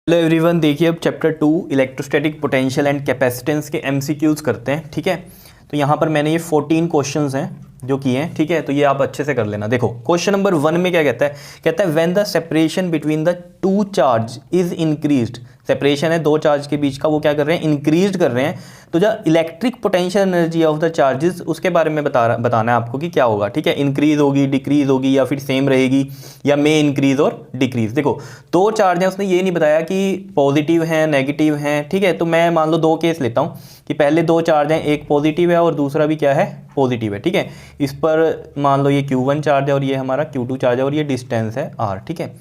Hello everyone, देखिए अब chapter 2 electrostatic potential and capacitance के एमसीक्यूज करते हैं। ठीक है, तो यहाँ पर मैंने ये 14 क्वेश्चंस हैं जो किए हैं। ठीक है, तो ये आप अच्छे से कर लेना। देखो क्वेश्चन नंबर 1 में क्या कहता है when the separation between the two charge is increased. Separation है दो चार्ज के बीच का, वो क्या कर रहे हैं, इंक्रीज कर रहे हैं। तो जो electric potential energy of the charges उसके बारे में बताना है आपको कि क्या होगा। ठीक है, इंक्रीज होगी, डिक्रीज होगी या फिर सेम रहेगी या मे इंक्रीज और डिक्रीज। देखो दो चार्ज हैं, उसने ये नहीं बताया कि पॉजिटिव हैं नेगेटिव हैं। ठीक है, तो मैं मान लो दो केस लेता हूँ कि पहले दो चार्ज हैं, एक पॉजिटिव है और दूसरा भी क्या है, पॉजिटिव है। ठीक है, इस पर मान लो ये Q1 चार्ज है और ये हमारा Q2 चार्ज है और ये डिस्टेंस है R। ठीक है,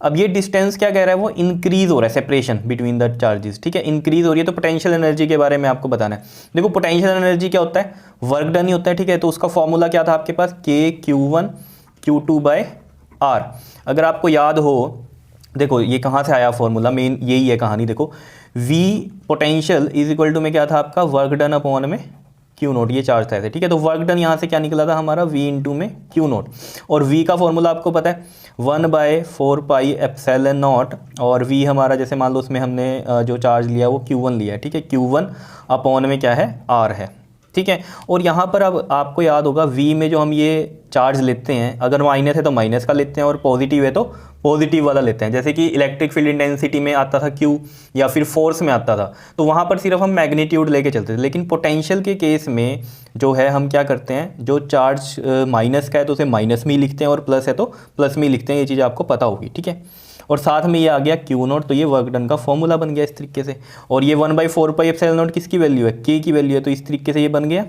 अब ये डिस्टेंस क्या कह रहा है, वो इंक्रीज हो रहा है, सेपरेशन बिटवीन द चार्जेस। ठीक है, इंक्रीज हो रही है। तो पोटेंशियल एनर्जी के बारे में आपको बताना है। देखो पोटेंशियल एनर्जी क्या होता है, वर्क डन ही होता है। ठीक है, तो उसका फॉर्मूला क्या था आपके पास, K Q1 अगर आपको याद हो, देखो ये कहाँ से आया फॉर्मूला, मेन यही है कहानी। देखो V potential is equal to में क्या था आपका, वर्क डन अपॉन में Q0, ये चार्ज था ऐसे। ठीक है, तो वर्क डन यहाँ से क्या निकला था हमारा, V इंटू में Q0। और V का फॉर्मूला आपको पता है 1/4πε0। और V हमारा जैसे मान लो उसमें हमने जो चार्ज लिया वो Q1 लिया है। ठीक है, Q1 अपॉन में क्या है, R है। ठीक है, और यहाँ पर अब आपको याद होगा V में जो हम ये चार्ज लेते हैं, अगर माइनस है तो माइनस का लेते हैं और पॉजिटिव है तो पॉजिटिव वाला लेते हैं। जैसे कि इलेक्ट्रिक फील्ड इंटेंसिटी में आता था Q या फिर फोर्स में आता था, तो वहाँ पर सिर्फ हम मैग्नीट्यूड लेके चलते थे। लेकिन पोटेंशियल के केस में जो है हम क्या करते हैं, जो चार्ज माइनस का है तो उसे माइनस में ही लिखते हैं और प्लस है तो प्लस में ही लिखते हैं। ये चीज़ आपको पता होगी। ठीक है, और साथ में ये आ गया Q0, तो ये वर्क डन का फॉर्मूला बन गया इस तरीके से। और ये 1/4πε0 किसकी वैल्यू है, K की वैल्यू है, तो इस तरीके से ये बन गया।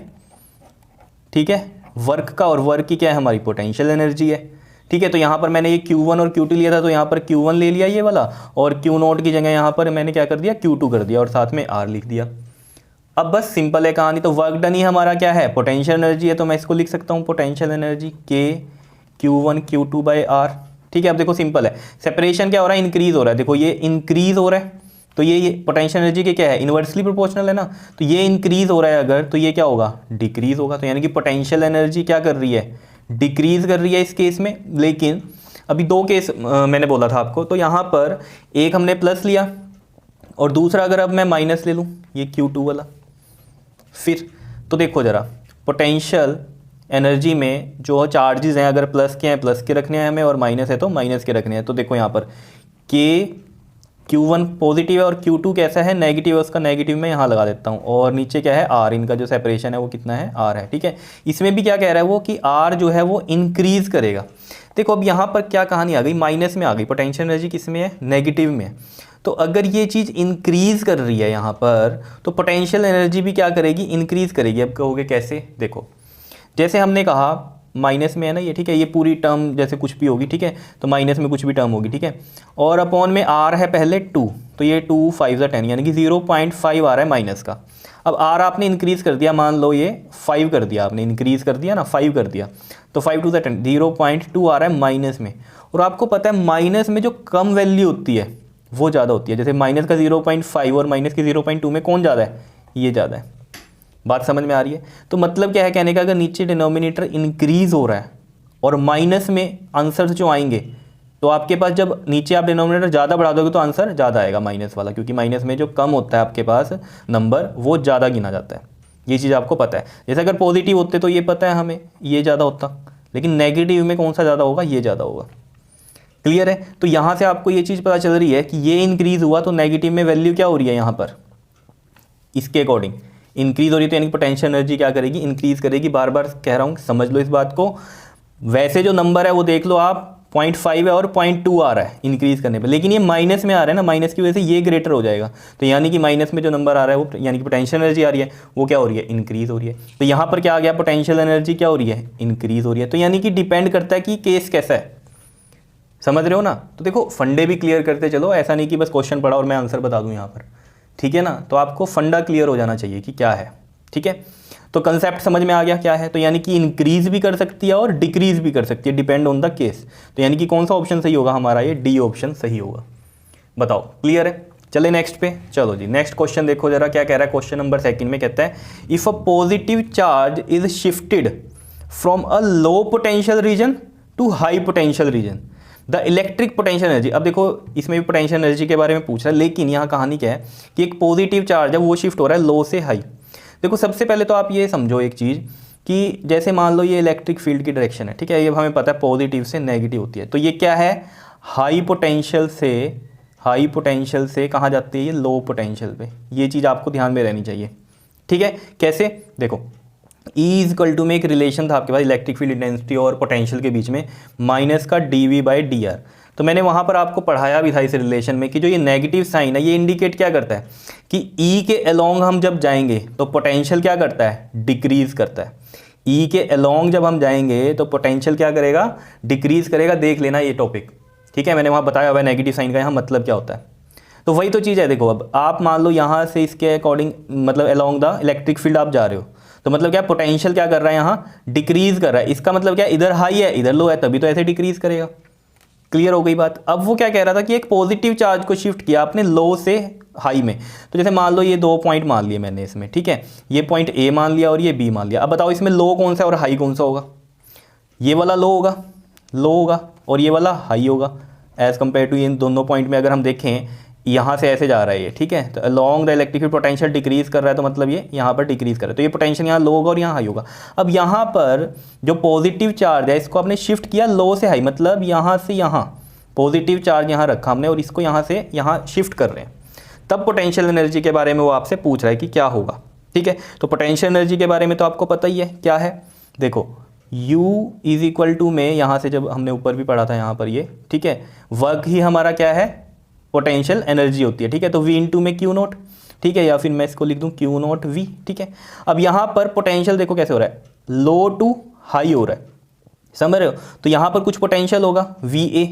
ठीक है, वर्क का, और वर्क की क्या है हमारी, पोटेंशियल एनर्जी है। ठीक है, तो यहाँ पर मैंने ये Q1 और Q2 लिया था, तो यहाँ पर Q1 ले लिया ये वाला, और Q0 की जगह यहाँ पर मैंने क्या कर दिया, Q2 कर दिया और साथ में R लिख दिया। अब बस सिंपल है कहानी। तो वर्क डन ही हमारा क्या है, पोटेंशियल एनर्जी है, तो मैं इसको लिख सकता हूँ potential energy K Q1 Q2/R। ठीक है, अब देखो सिंपल है, सेपरेशन क्या हो रहा है, इंक्रीज हो रहा है। देखो ये इंक्रीज हो रहा है, तो ये पोटेंशियल एनर्जी के क्या है, इन्वर्सली प्रोपोर्शनल है ना। तो ये इंक्रीज हो रहा है अगर, तो ये क्या होगा, डिक्रीज होगा। तो यानी कि पोटेंशियल एनर्जी क्या कर रही है, डिक्रीज कर रही है इस केस में। लेकिन अभी दो केस मैंने बोला था आपको, तो यहाँ पर एक हमने प्लस लिया और दूसरा अगर अब मैं माइनस ले लूँ, ये Q2 वाला, फिर तो देखो ज़रा पोटेंशियल एनर्जी में जो चार्जेस हैं, अगर प्लस के हैं प्लस के रखने हैं हमें और माइनस है तो माइनस के रखने हैं। तो देखो यहाँ पर Q1 पॉजिटिव है और Q2 कैसा है, नेगेटिव है, उसका नेगेटिव मैं यहाँ लगा देता हूँ। और नीचे क्या है, R, इनका जो सेपरेशन है वो कितना है, R है। ठीक है, इसमें भी क्या कह रहा है वो कि R जो है वो इंक्रीज करेगा। देखो अब यहाँ पर क्या कहानी आ गई, माइनस में आ गई, पोटेंशियल एनर्जी किस में है, नेगेटिव में है। तो अगर ये चीज़ इंक्रीज कर रही है यहाँ पर, तो पोटेंशियल एनर्जी भी क्या करेगी, इंक्रीज करेगी। अब कहोगे कैसे, देखो जैसे हमने कहा माइनस में है ना ये। ठीक है, ये पूरी टर्म जैसे कुछ भी होगी, ठीक है, तो माइनस में कुछ भी टर्म होगी। ठीक है, और अपॉन में R है पहले 2, तो ये 2 5 10, यानी कि 0.5 आ रहा है माइनस का। अब R आपने इंक्रीज़ कर दिया, मान लो ये 5 कर दिया आपने, इंक्रीज़ कर दिया ना, 5 कर दिया, तो 5 2 10, 0.2 आ रहा है माइनस में। और आपको पता है माइनस में जो कम वैल्यू होती है वो ज़्यादा होती है। जैसे माइनस का 0.5 और माइनस के 0.2 में कौन ज़्यादा है, ये ज़्यादा है। बात समझ में आ रही है। तो मतलब क्या है कहने का, अगर नीचे डिनोमिनेटर इंक्रीज हो रहा है और माइनस में आंसर जो आएंगे, तो आपके पास जब नीचे आप डिनोमिनेटर ज़्यादा बढ़ा दोगे तो आंसर ज़्यादा आएगा माइनस वाला, क्योंकि माइनस में जो कम होता है आपके पास नंबर वो ज़्यादा गिना जाता है। ये चीज़ आपको पता है। जैसे अगर पॉजिटिव होते तो ये पता है हमें, ये ज़्यादा होता, लेकिन नेगेटिव में कौन सा ज़्यादा होगा, ये ज़्यादा होगा। क्लियर है। तो यहाँ से आपको ये चीज़ पता चल रही है कि ये इंक्रीज़ हुआ तो नेगेटिव में वैल्यू क्या हो रही है, यहाँ पर इसके अकॉर्डिंग इंक्रीज हो रही है, तो यानी पोटेंशियल एनर्जी क्या करेगी, इंक्रीज करेगी। बार बार कह रहा हूँ, समझ लो इस बात को। वैसे जो नंबर है वो देख लो आप, 0.5 है और 0.2 आ रहा है इंक्रीज करने पे, लेकिन ये माइनस में आ रहा है ना, माइनस की वजह से ये ग्रेटर हो जाएगा। तो यानी कि माइनस में जो नंबर आ रहा है वो, यानी कि पोटेंशियल एनर्जी आ रही है, वो क्या हो रही है, इंक्रीज हो रही है। तो यहाँ पर क्या आ गया, पोटेंशियल एनर्जी क्या हो रही है, इंक्रीज हो रही है। तो यानी कि डिपेंड करता है कि केस कैसा है, समझ रहे हो ना। तो देखो फंडे भी क्लियर करते चलो, ऐसा नहीं कि बस क्वेश्चन पढ़ा और मैं आंसर बता दूँ यहाँ पर। ठीक है ना, तो आपको फंडा क्लियर हो जाना चाहिए कि क्या है। ठीक है, तो कंसेप्ट समझ में आ गया क्या है। तो यानी कि इंक्रीज भी कर सकती है और डिक्रीज भी कर सकती है, डिपेंड ऑन द केस। तो यानी कि कौन सा ऑप्शन सही होगा हमारा, ये डी ऑप्शन सही होगा। बताओ क्लियर है। चले नेक्स्ट पे, चलो जी नेक्स्ट क्वेश्चन देखो जरा क्या कह रहा है। क्वेश्चन नंबर 2 में कहता है, if a positive charge is shifted from a low potential region to high potential region. The electric potential energy, अब देखो इसमें भी पोटेंशियल एनर्जी के बारे में पूछ रहा है, लेकिन यहाँ कहानी क्या है कि एक पॉजिटिव चार्ज है वो शिफ्ट हो रहा है लो से हाई। देखो सबसे पहले तो आप ये समझो एक चीज़ कि जैसे मान लो ये इलेक्ट्रिक फील्ड की डायरेक्शन है, ठीक है, ये हमें पता है पॉजिटिव से नेगेटिव होती है, तो ये क्या है हाई पोटेंशियल से कहाँ जाती है ये लो पोटेंशियल पे, ये चीज़ आपको ध्यान में रहनी चाहिए, ठीक है। कैसे, देखो E इक्वल टू में एक रिलेशन था आपके पास इलेक्ट्रिक फील्ड इंटेंसिटी और पोटेंशियल के बीच में माइनस का dV/dr, तो मैंने वहाँ पर आपको पढ़ाया भी था इस रिलेशन में कि जो ये नेगेटिव साइन है ये इंडिकेट क्या करता है कि E के अलोंग हम जब जाएंगे तो पोटेंशियल क्या करता है, डिक्रीज करता है। E के अलोंग जब हम जाएंगे तो पोटेंशियल क्या करेगा, डिक्रीज करेगा। देख लेना ये टॉपिक, ठीक है, मैंने वहाँ बताया हुआ है नेगेटिव साइन का यहाँ मतलब क्या होता है। तो वही तो चीज़ है, देखो अब आप मान लो यहाँ से इसके अकॉर्डिंग मतलब अलोंग द इलेक्ट्रिक फील्ड आप जा रहे हो, तो मतलब क्या पोटेंशियल क्या कर रहा है यहाँ डिक्रीज कर रहा है। इसका मतलब क्या, इधर हाई है इधर लो है, तभी तो ऐसे डिक्रीज करेगा। क्लियर हो गई बात। अब वो क्या कह रहा था कि एक पॉजिटिव चार्ज को शिफ्ट किया आपने लो से हाई में, तो जैसे मान लो ये 2 पॉइंट मान लिए मैंने इसमें, ठीक है, ये पॉइंट ए मान लिया और ये बी मान लिया। अब बताओ इसमें लो कौन सा और हाई कौन सा होगा, ये वाला लो होगा और ये वाला हाई होगा एज़ कम्पेयर टू इन दोनों पॉइंट में। अगर हम देखें यहाँ से ऐसे जा रहा है ये, ठीक है, तो along the electric field potential decrease कर रहा है, तो मतलब ये यहाँ पर डिक्रीज कर रहा है, तो ये पोटेंशियल यहाँ लो होगा और यहाँ हाई होगा। अब यहाँ पर जो पॉजिटिव चार्ज है इसको आपने शिफ्ट किया लो से हाई, मतलब यहाँ से यहाँ पॉजिटिव चार्ज यहाँ रखा हमने और इसको यहाँ से यहाँ शिफ्ट कर रहे हैं, तब पोटेंशियल एनर्जी के बारे में वो आपसे पूछ रहा है कि क्या होगा, ठीक है। तो पोटेंशियल एनर्जी के बारे में तो आपको पता ही है क्या है, देखो U इज इक्वल टू में यहाँ से जब हमने ऊपर भी पढ़ा था यहाँ पर ये, ठीक है, वर्क ही हमारा क्या है पोटेंशियल एनर्जी होती है, ठीक है। तो V इंटू में Q नोट, ठीक है, या फिर मैं इसको लिख दूँ Q नोट V, ठीक है। अब यहाँ पर पोटेंशियल देखो कैसे हो रहा है, लो टू हाई हो रहा है, समझ रहे हो, तो यहाँ पर कुछ पोटेंशियल होगा VA,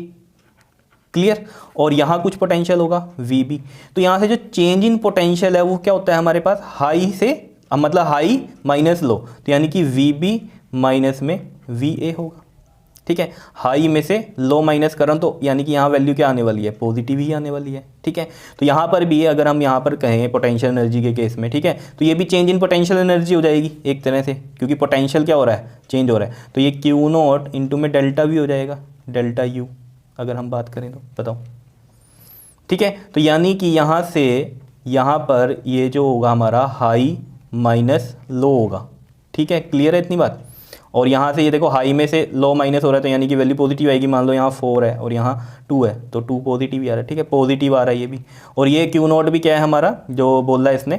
क्लियर, और यहाँ कुछ पोटेंशियल होगा VB। तो यहाँ से जो चेंज इन पोटेंशियल है वो क्या होता है हमारे पास हाई से, अब मतलब हाई माइनस लो, तो यानी कि VB माइनस में VA होगा, ठीक है। हाई में से लो माइनस कर रहा हूँ तो यानी कि यहाँ वैल्यू क्या आने वाली है, पॉजिटिव ही आने वाली है, ठीक है। तो यहाँ पर भी अगर हम यहाँ पर कहें पोटेंशियल एनर्जी के केस में, ठीक है, तो ये भी चेंज इन पोटेंशियल एनर्जी हो जाएगी एक तरह से, क्योंकि पोटेंशियल क्या हो रहा है चेंज हो रहा है, तो ये Q नोट इंटू में डेल्टा V हो जाएगा, डेल्टा U अगर हम बात करें तो बताओ, ठीक है। तो यानी कि यहाँ से यहाँ पर ये जो होगा हमारा हाई माइनस लो होगा, ठीक है, क्लियर है इतनी बात। और यहाँ से ये देखो हाई में से लो माइनस हो रहा है, तो यानी कि वैल्यू पॉजिटिव आएगी, मान लो यहाँ 4 है और यहाँ 2 है, तो 2 पॉजिटिव ही आ रहा है, ठीक है, पॉजिटिव आ रहा है ये भी। और ये Q नोट भी क्या है हमारा, जो बोल रहा है इसने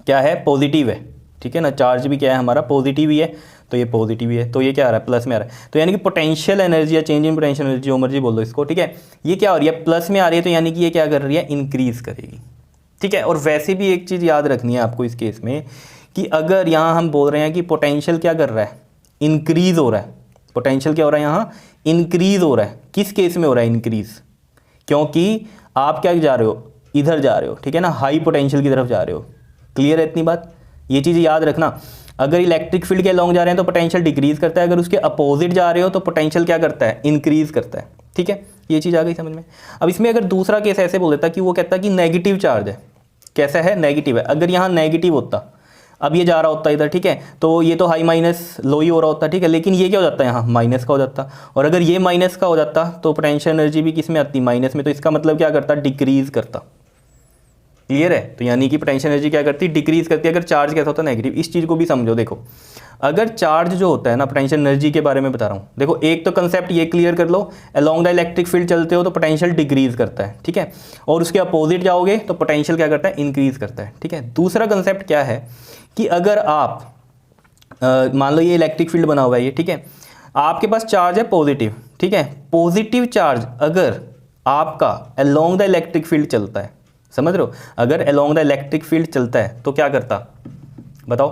क्या है पॉजिटिव है, ठीक है ना, चार्ज भी क्या है हमारा पॉजिटिव ही है, तो ये पॉजिटिव ही है, तो ये क्या आ रहा है प्लस में आ रहा है। तो यानी कि पोटेंशियल एनर्जी या चेंज इन पोटेंशियल एनर्जी जो मर्जी बोल दो इसको, ठीक है, ये क्या हो रही है प्लस में आ रही है, तो यानी कि ये क्या कर रही है इंक्रीज करेगी, ठीक है। और वैसे भी एक चीज़ याद रखनी है आपको इस केस में कि अगर यहाँ हम बोल रहे हैं कि पोटेंशियल क्या कर रहा है इंक्रीज हो रहा है, पोटेंशियल क्या हो रहा है यहाँ इंक्रीज हो रहा है, किस केस में हो रहा है इंक्रीज, क्योंकि आप क्या जा रहे हो इधर जा रहे हो, ठीक है ना, हाई पोटेंशियल की तरफ जा रहे हो। क्लियर है इतनी बात, ये चीज़ याद रखना। अगर इलेक्ट्रिक फील्ड के अलोंग जा रहे हैं तो पोटेंशियल डिक्रीज करता है, अगर उसके अपोजिट जा रहे हो तो पोटेंशियल क्या करता है इंक्रीज करता है, ठीक है, ये चीज़ आ गई समझ में। अब इसमें अगर दूसरा केस ऐसे बोल देता कि वो कहता कि नेगेटिव चार्ज है, कैसा है नेगेटिव है, अगर यहाँ नेगेटिव होता, अब ये जा रहा होता इधर, ठीक है, तो ये तो हाई माइनस लो ही हो रहा होता, ठीक है, लेकिन ये क्या हो जाता है यहाँ माइनस का हो जाता, और अगर ये माइनस का हो जाता तो पोटेंशियल एनर्जी भी किस में आती माइनस में, तो इसका मतलब क्या करता डिक्रीज करता। क्लियर है, तो यानी कि पोटेंशियल एनर्जी क्या करती डिक्रीज करती है अगर चार्ज कैसा होता है नेगेटिव। इस चीज़ को भी समझो, देखो अगर चार्ज जो होता है ना, पोटेंशियल एनर्जी के बारे में बता रहा हूँ, देखो एक तो कंसेप्ट ये क्लियर कर लो, अलोंग द इलेक्ट्रिक फील्ड चलते हो तो पोटेंशियल डिक्रीज करता है, ठीक है, और उसके अपोजिट जाओगे तो पोटेंशियल क्या करता है इंक्रीज करता है, ठीक है। दूसरा कंसेप्ट क्या है कि अगर आप मान लो ये इलेक्ट्रिक फील्ड बना हुआ है ये, ठीक है, आपके पास चार्ज है पॉजिटिव, ठीक है, पॉजिटिव चार्ज अगर आपका अलोंग द इलेक्ट्रिक फील्ड चलता है, समझ रहे हो, अगर अलोंग द इलेक्ट्रिक फील्ड चलता है तो क्या करता बताओ,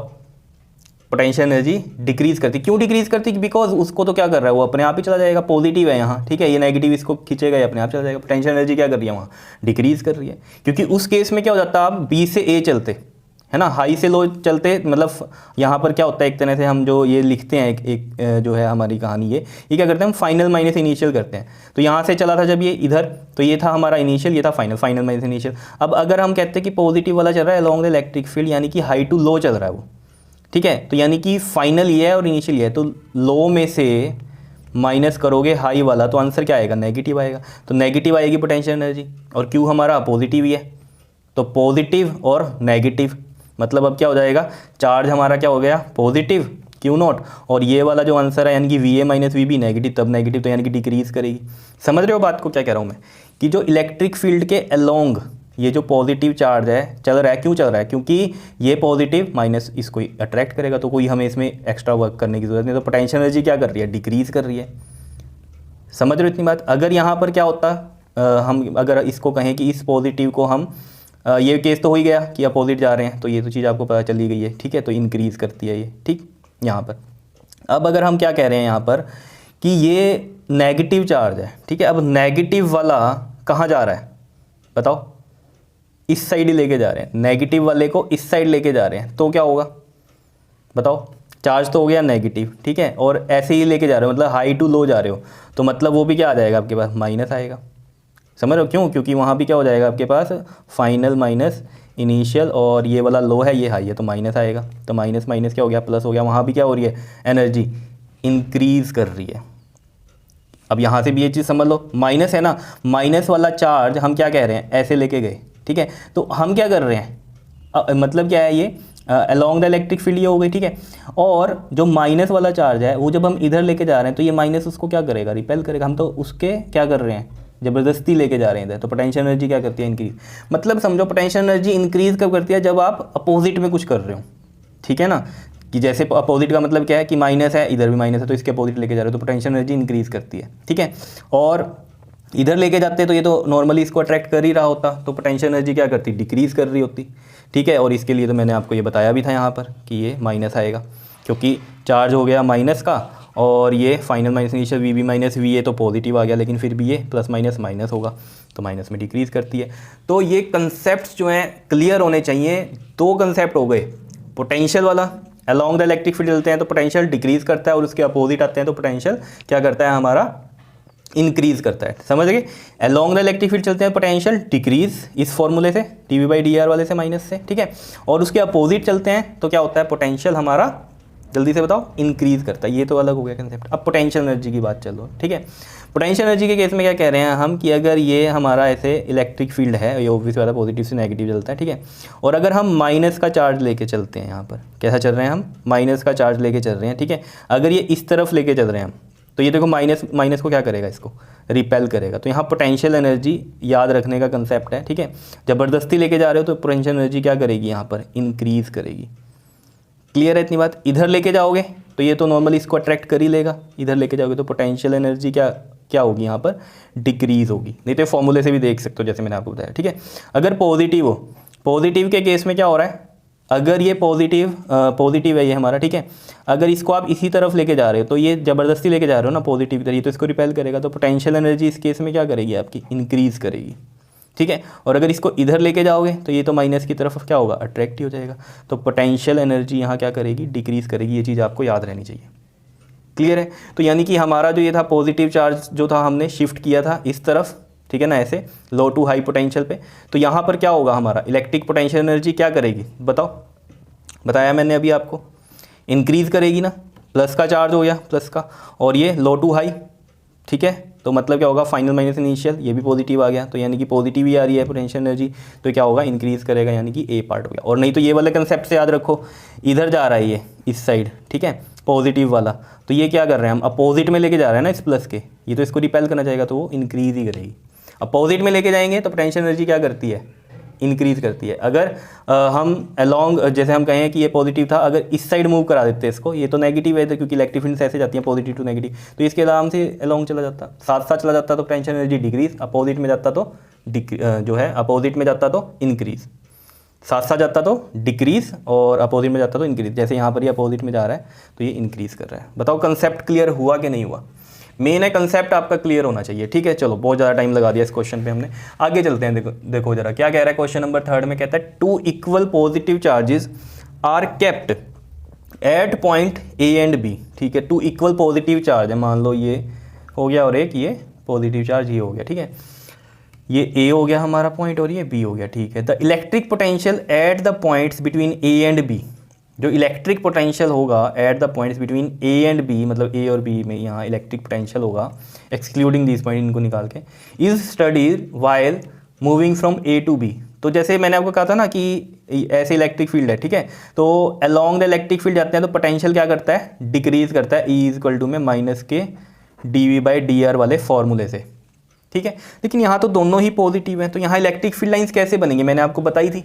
पोटेंशियल एनर्जी डिक्रीज करती। क्यों डिक्रीज करती, बिकॉज उसको तो क्या कर रहा है वो अपने आप ही चला जाएगा, पॉजिटिव है यहाँ, ठीक है, ये नेगेटिव इसको खींचेगा ये अपने आप चला जाएगा, पोटेंशियल एनर्जी क्या कर रही है वहाँ डिक्रीज कर रही है। क्योंकि उस केस में क्या हो जाता आप बी से ए चलते है ना, हाई से लो चलते, मतलब यहाँ पर क्या होता है एक तरह से हम जो ये लिखते हैं एक जो है हमारी कहानी ये क्या करते हैं हम फाइनल माइनस इनिशियल करते हैं। तो यहाँ से चला था जब ये इधर, तो ये था हमारा इनिशियल, ये था फाइनल, फाइनल माइनस इनिशियल। अब अगर हम कहते हैं कि पॉजिटिव वाला चल रहा है अलोंग द इलेक्ट्रिक फील्ड, यानी कि हाई टू लो चल रहा है वो, ठीक है, तो यानी कि फाइनल ये है और इनिशियल ये है, तो लो में से माइनस करोगे हाई वाला तो आंसर क्या आएगा, नेगेटिव आएगा। तो नेगेटिव आएगी पोटेंशियल एनर्जी, और क्यू हमारा पॉजिटिव ही है, तो पॉजिटिव और नेगेटिव, मतलब अब क्या हो जाएगा, चार्ज हमारा क्या हो गया, पॉजिटिव क्यू नॉट, और ये वाला जो आंसर है यानी कि V A minus V B negative, तब नेगेटिव तो यानी कि डिक्रीज करेगी। समझ रहे हो बात को क्या कह रहा हूँ मैं, कि जो इलेक्ट्रिक फील्ड के अलोंग ये जो पॉजिटिव चार्ज है चल रहा है, क्यों चल रहा है, क्योंकि ये पॉजिटिव माइनस इसको अट्रैक्ट करेगा, तो कोई हमें इसमें एक्स्ट्रा वर्क करने की जरूरत नहीं, तो पोटेंशियल एनर्जी क्या कर रही है, डिक्रीज कर रही है। समझ रहे हो इतनी बात। अगर यहाँ पर क्या होता, हम अगर इसको कहें कि इस पॉजिटिव को हम ये केस तो हो ही गया कि अपोजिट जा रहे हैं, तो ये तो चीज़ आपको पता चली गई है, ठीक है, तो इंक्रीज करती है ये, ठीक। यहाँ पर अब अगर हम क्या कह रहे हैं यहाँ पर कि ये नेगेटिव चार्ज है, ठीक है, अब नेगेटिव वाला कहाँ जा रहा है बताओ, इस साइड ही लेके जा रहे हैं, नेगेटिव वाले को इस साइड लेके जा रहे हैं, तो क्या होगा बताओ, चार्ज तो हो गया नेगेटिव, ठीक है, और ऐसे ही लेके जा रहे हो, मतलब हाई टू लो जा रहे हो, तो मतलब वो भी क्या आ जाएगा आपके पास, माइनस आएगा। समझ रहे हो क्यों, क्योंकि वहाँ भी क्या हो जाएगा आपके पास, फाइनल माइनस इनिशियल, और ये वाला लो है ये हाई है, तो माइनस आएगा, तो माइनस माइनस क्या हो गया, प्लस हो गया, वहाँ भी क्या हो रही है, एनर्जी इंक्रीज कर रही है। अब यहाँ से भी ये चीज़ समझ लो, माइनस है ना, माइनस वाला चार्ज हम क्या कह रहे हैं, ऐसे लेके गए, ठीक है, तो हम क्या कर रहे हैं, मतलब क्या है ये, अलोंग द इलेक्ट्रिक फील्ड ये हो गई, ठीक है, और जो माइनस वाला चार्ज है वो जब हम इधर लेके जा रहे हैं तो ये माइनस उसको क्या करेगा, रिपेल करेगा, हम तो उसके क्या कर रहे हैं, ज़बरदस्ती लेके जा रहे हैं इधर, तो पोटेंशियल एनर्जी क्या करती है, इंक्रीज। मतलब समझो पोटेंशियल एनर्जी इंक्रीज कब करती है, जब आप अपोजिट में कुछ कर रहे हो, ठीक है ना, कि जैसे अपोजिट का मतलब क्या है कि माइनस है, इधर भी माइनस है, तो इसके अपोजिट लेके जा रहे हो तो पोटेंशियल एनर्जी इंक्रीज करती है, ठीक है, और इधर लेके जाते तो ये तो नॉर्मली इसको अट्रैक्ट कर ही रहा होता, तो पोटेंशियल एनर्जी क्या करती, डिक्रीज कर रही होती, ठीक है। और इसके लिए तो मैंने आपको ये बताया भी था यहाँ पर कि ये माइनस आएगा, क्योंकि चार्ज हो गया माइनस का, और ये final minus initial V B minus V A तो पॉजिटिव आ गया, लेकिन फिर भी ये प्लस माइनस माइनस होगा, तो माइनस में डिक्रीज करती है। तो ये कंसेप्ट जो हैं क्लियर होने चाहिए। दो कंसेप्ट हो गए, पोटेंशियल वाला अलॉन्ग द इलेक्ट्रिक फील्ड चलते हैं तो पोटेंशियल डिक्रीज करता है, और उसके अपोजिट आते हैं तो पोटेंशियल क्या करता है हमारा, इंक्रीज करता है। समझ गए, अलॉन्ग द इलेक्ट्रिक फील्ड चलते हैं पोटेंशियल डिक्रीज, इस फॉर्मूले से D V by D R वाले से माइनस से, ठीक है, और उसके अपोजिट चलते हैं तो क्या होता है, पोटेंशियल हमारा जल्दी से बताओ इंक्रीज करता है। ये तो अलग हो गया कंसेप्ट। अब पोटेंशियल एनर्जी की बात चलो, ठीक है। पोटेंशियल एनर्जी के केस में क्या कह रहे हैं हम कि अगर ये हमारा ऐसे इलेक्ट्रिक फील्ड है, ये ऑब्वियस वाला पॉजिटिव से नेगेटिव चलता है, ठीक है, और अगर हम माइनस का चार्ज लेके चलते हैं, यहाँ पर कैसा चल रहे हैं हम, माइनस का चार्ज लेके चल रहे हैं, ठीक है, अगर ये इस तरफ लेके चल रहे हैं हम, तो ये देखो माइनस माइनस को क्या करेगा, इसको रिपेल करेगा। तो यहाँ पोटेंशियल एनर्जी याद रखने का कंसेप्ट है, ठीक है, ज़बरदस्ती लेके जा रहे हो तो पोटेंशियल एनर्जी क्या करेगी, यहाँ पर इंक्रीज करेगी। क्लियर है इतनी बात। इधर लेके जाओगे तो ये तो नॉर्मली इसको अट्रैक्ट कर ही लेगा, इधर लेके जाओगे तो पोटेंशियल एनर्जी क्या क्या होगी, यहाँ पर डिक्रीज होगी। नहीं तो फॉर्मूले से भी देख सकते हो जैसे मैंने आपको बताया, ठीक है। अगर पॉजिटिव हो, पॉजिटिव के केस में क्या हो रहा है, अगर ये पॉजिटिव है ये हमारा, ठीक है, अगर इसको आप इसी तरफ लेके जा रहे हो तो ये ज़बरदस्ती लेके जा रहे हो ना पॉजिटिव तरह, तो इसको रिपेल करेगा, तो पोटेंशियल एनर्जी इस केस में क्या करेगी आपकी, इंक्रीज करेगी, ठीक है। और अगर इसको इधर लेके जाओगे तो ये तो माइनस की तरफ क्या होगा, अट्रैक्ट ही हो जाएगा, तो पोटेंशियल एनर्जी यहाँ क्या करेगी, डिक्रीज करेगी। ये चीज़ आपको याद रहनी चाहिए। क्लियर है। तो यानी कि हमारा जो ये था पॉजिटिव चार्ज जो था हमने शिफ्ट किया था इस तरफ, ठीक है ना, ऐसे लो टू हाई पोटेंशियल पे, तो यहाँ पर क्या होगा, हमारा इलेक्ट्रिक पोटेंशियल एनर्जी क्या करेगी बताओ, बताया मैंने अभी आपको, इंक्रीज करेगी ना, प्लस का चार्ज हो गया प्लस का, और ये लो टू हाई, ठीक है, तो मतलब क्या होगा, फाइनल माइनस इनिशियल, ये भी पॉजिटिव आ गया, तो यानी कि पॉजिटिव ही आ रही है पोटेंशियल एनर्जी, तो क्या होगा, इंक्रीज करेगा, यानी कि ए पार्ट हो गया। और नहीं तो ये वाले कंसेप्ट से याद रखो, इधर जा रहा है ये इस साइड, ठीक है, पॉजिटिव वाला, तो ये क्या कर रहे हैं हम, अपोजिट में लेके जा रहे हैं ना इस प्लस के, ये तो इसको रिपेल करना चाहेगा तो वो इंक्रीज ही करेगी। अपोजिट में लेके जाएंगे तो पोटेंशियल एनर्जी क्या करती है, इंक्रीज करती है। अगर हम अलॉन्ग, जैसे हम कहें कि ये पॉजिटिव था, अगर इस साइड मूव करा देते हैं इसको, ये तो नेगेटिव है तो क्योंकि इलेक्ट्रिक फील्ड ऐसे जाती है पॉजिटिव टू नेगेटिव, तो इसके आराम से अलॉन्ग चला जाता, साथ साथ चला जाता, तो पोटेंशियल एनर्जी डिक्रीज, अपोजिट में जाता तो जो है अपोजिट में जाता तो इंक्रीज, साथ साथ जाता तो डिक्रीज, और अपोजिट में जाता तो इंक्रीज। जैसे यहाँ पर ये अपोजिट में जा रहा है तो ये इंक्रीज कर रहा है। बताओ कंसेप्ट क्लियर हुआ कि नहीं हुआ। मेन है कंसेप्ट आपका क्लियर होना चाहिए, ठीक है। चलो बहुत ज़्यादा टाइम लगा दिया इस क्वेश्चन पे हमने, आगे चलते हैं। देखो जरा क्या कह रहा है क्वेश्चन नंबर 3 में, कहता है 2 equal positive charges are kept at point A and B, ठीक है। 2 इक्वल पॉजिटिव चार्ज है, मान लो ये हो गया और एक ये पॉजिटिव चार्ज ये हो गया, ठीक है, ये ए हो गया हमारा पॉइंट और ये बी हो गया, ठीक है। The electric potential at the points between A and B, जो इलेक्ट्रिक पोटेंशियल होगा at the points between A and B, मतलब ए और बी में यहाँ इलेक्ट्रिक पोटेंशियल होगा एक्सक्लूडिंग दिस पॉइंट, इनको निकाल के, is studied while moving from A to B. तो जैसे मैंने आपको कहा था ना कि ऐसे इलेक्ट्रिक फील्ड है, ठीक है, तो अलोंग द इलेक्ट्रिक फील्ड जाते हैं तो पोटेंशियल क्या करता है, डिक्रीज करता है, ई इक्वल टू में माइनस के D V by D R वाले फॉर्मूले से, ठीक है। लेकिन यहाँ तो दोनों ही पॉजिटिव हैं, तो यहाँ इलेक्ट्रिक फील्ड लाइंस कैसे बनेंगी, मैंने आपको बताई थी,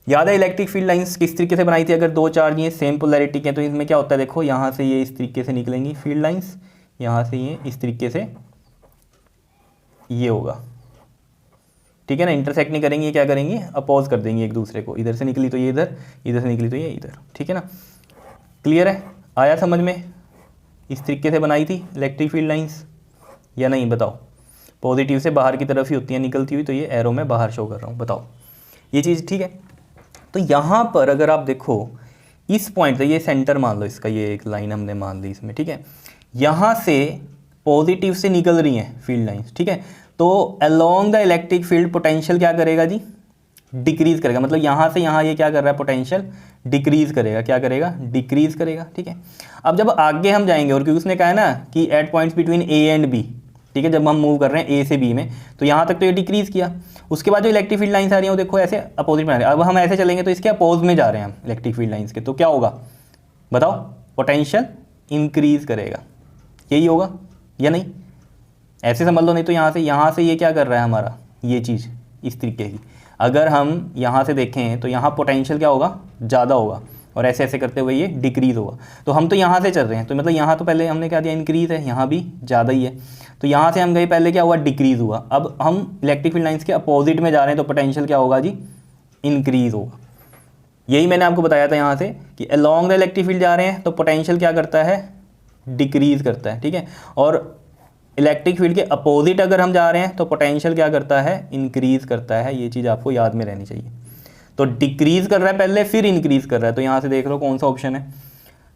याद है इलेक्ट्रिक फील्ड लाइंस किस तरीके से बनाई थी। अगर दो चार्ज ये सेम पोलैरिटी के, तो इसमें क्या होता है, देखो यहाँ से ये इस तरीके से निकलेंगी फील्ड लाइंस, यहाँ से ये इस तरीके से ये होगा, ठीक है ना, इंटरसेक्ट नहीं करेंगे, क्या करेंगे, अपोज कर देंगे एक दूसरे को, इधर से निकली तो ये इधर, इधर से निकली तो ये इधर, ठीक है ना। क्लियर है, आया समझ में, इस तरीके से बनाई थी इलेक्ट्रिक फील्ड लाइंस या नहीं, बताओ। पॉजिटिव से बाहर की तरफ ही होती है निकलती हुई, तो ये एरो में बाहर शो कर रहा हूँ, बताओ ये चीज़ ठीक है। तो यहाँ पर अगर आप देखो इस पॉइंट, तो ये सेंटर मान लो इसका, ये एक लाइन हमने मान ली इसमें, ठीक है, यहाँ से पॉजिटिव से निकल रही हैं फील्ड लाइंस, ठीक है, तो along the electric field potential क्या करेगा जी, डिक्रीज करेगा, मतलब यहाँ से यहाँ ये क्या कर रहा है, पोटेंशियल डिक्रीज करेगा, क्या करेगा, डिक्रीज करेगा, ठीक है। अब जब आगे हम जाएंगे, और क्योंकि उसने कहा है ना कि at points between A and B, ठीक है, जब हम मूव कर रहे हैं ए से बी में, तो यहाँ तक तो ये डिक्रीज किया, उसके बाद जो इलेक्ट्रिक फील्ड लाइंस आ रही हैं वो देखो ऐसे अपोजिट में आ रही है। अब हम ऐसे चलेंगे तो इसके अपोज में जा रहे हैं हम इलेक्ट्रिक फील्ड लाइंस के, तो क्या होगा बताओ, पोटेंशियल इंक्रीज करेगा, यही होगा या नहीं, ऐसे समझ लो। नहीं तो यहाँ से ये क्या कर रहा है हमारा, ये चीज़ इस तरीके की, अगर हम यहाँ से देखें तो यहाँ पोटेंशियल क्या होगा, ज़्यादा होगा, और ऐसे ऐसे करते हुए ये डिक्रीज़ होगा। तो हम तो यहाँ से चल रहे हैं, तो मतलब यहाँ तो पहले हमने क्या दिया, इंक्रीज़ है, यहाँ भी ज़्यादा ही है, तो यहाँ से हम गए पहले क्या हुआ, डिक्रीज़ हुआ। अब हम इलेक्ट्रिक फील्ड लाइंस के अपोजिट में जा रहे हैं, तो पोटेंशियल क्या होगा जी, इंक्रीज़ होगा। यही मैंने आपको बताया था यहाँ से कि अलोंग द इलेक्ट्रिक फील्ड जा रहे हैं तो पोटेंशियल क्या करता है, डिक्रीज़ करता है, ठीक है, और इलेक्ट्रिक फील्ड के अपोजिट अगर हम जा रहे हैं तो पोटेंशियल क्या करता है, इंक्रीज़ करता है। ये चीज़ आपको याद में रहनी चाहिए। तो डिक्रीज़ कर रहा है पहले, फिर इंक्रीज़ कर रहा है, तो यहाँ से देख लो कौन सा ऑप्शन है,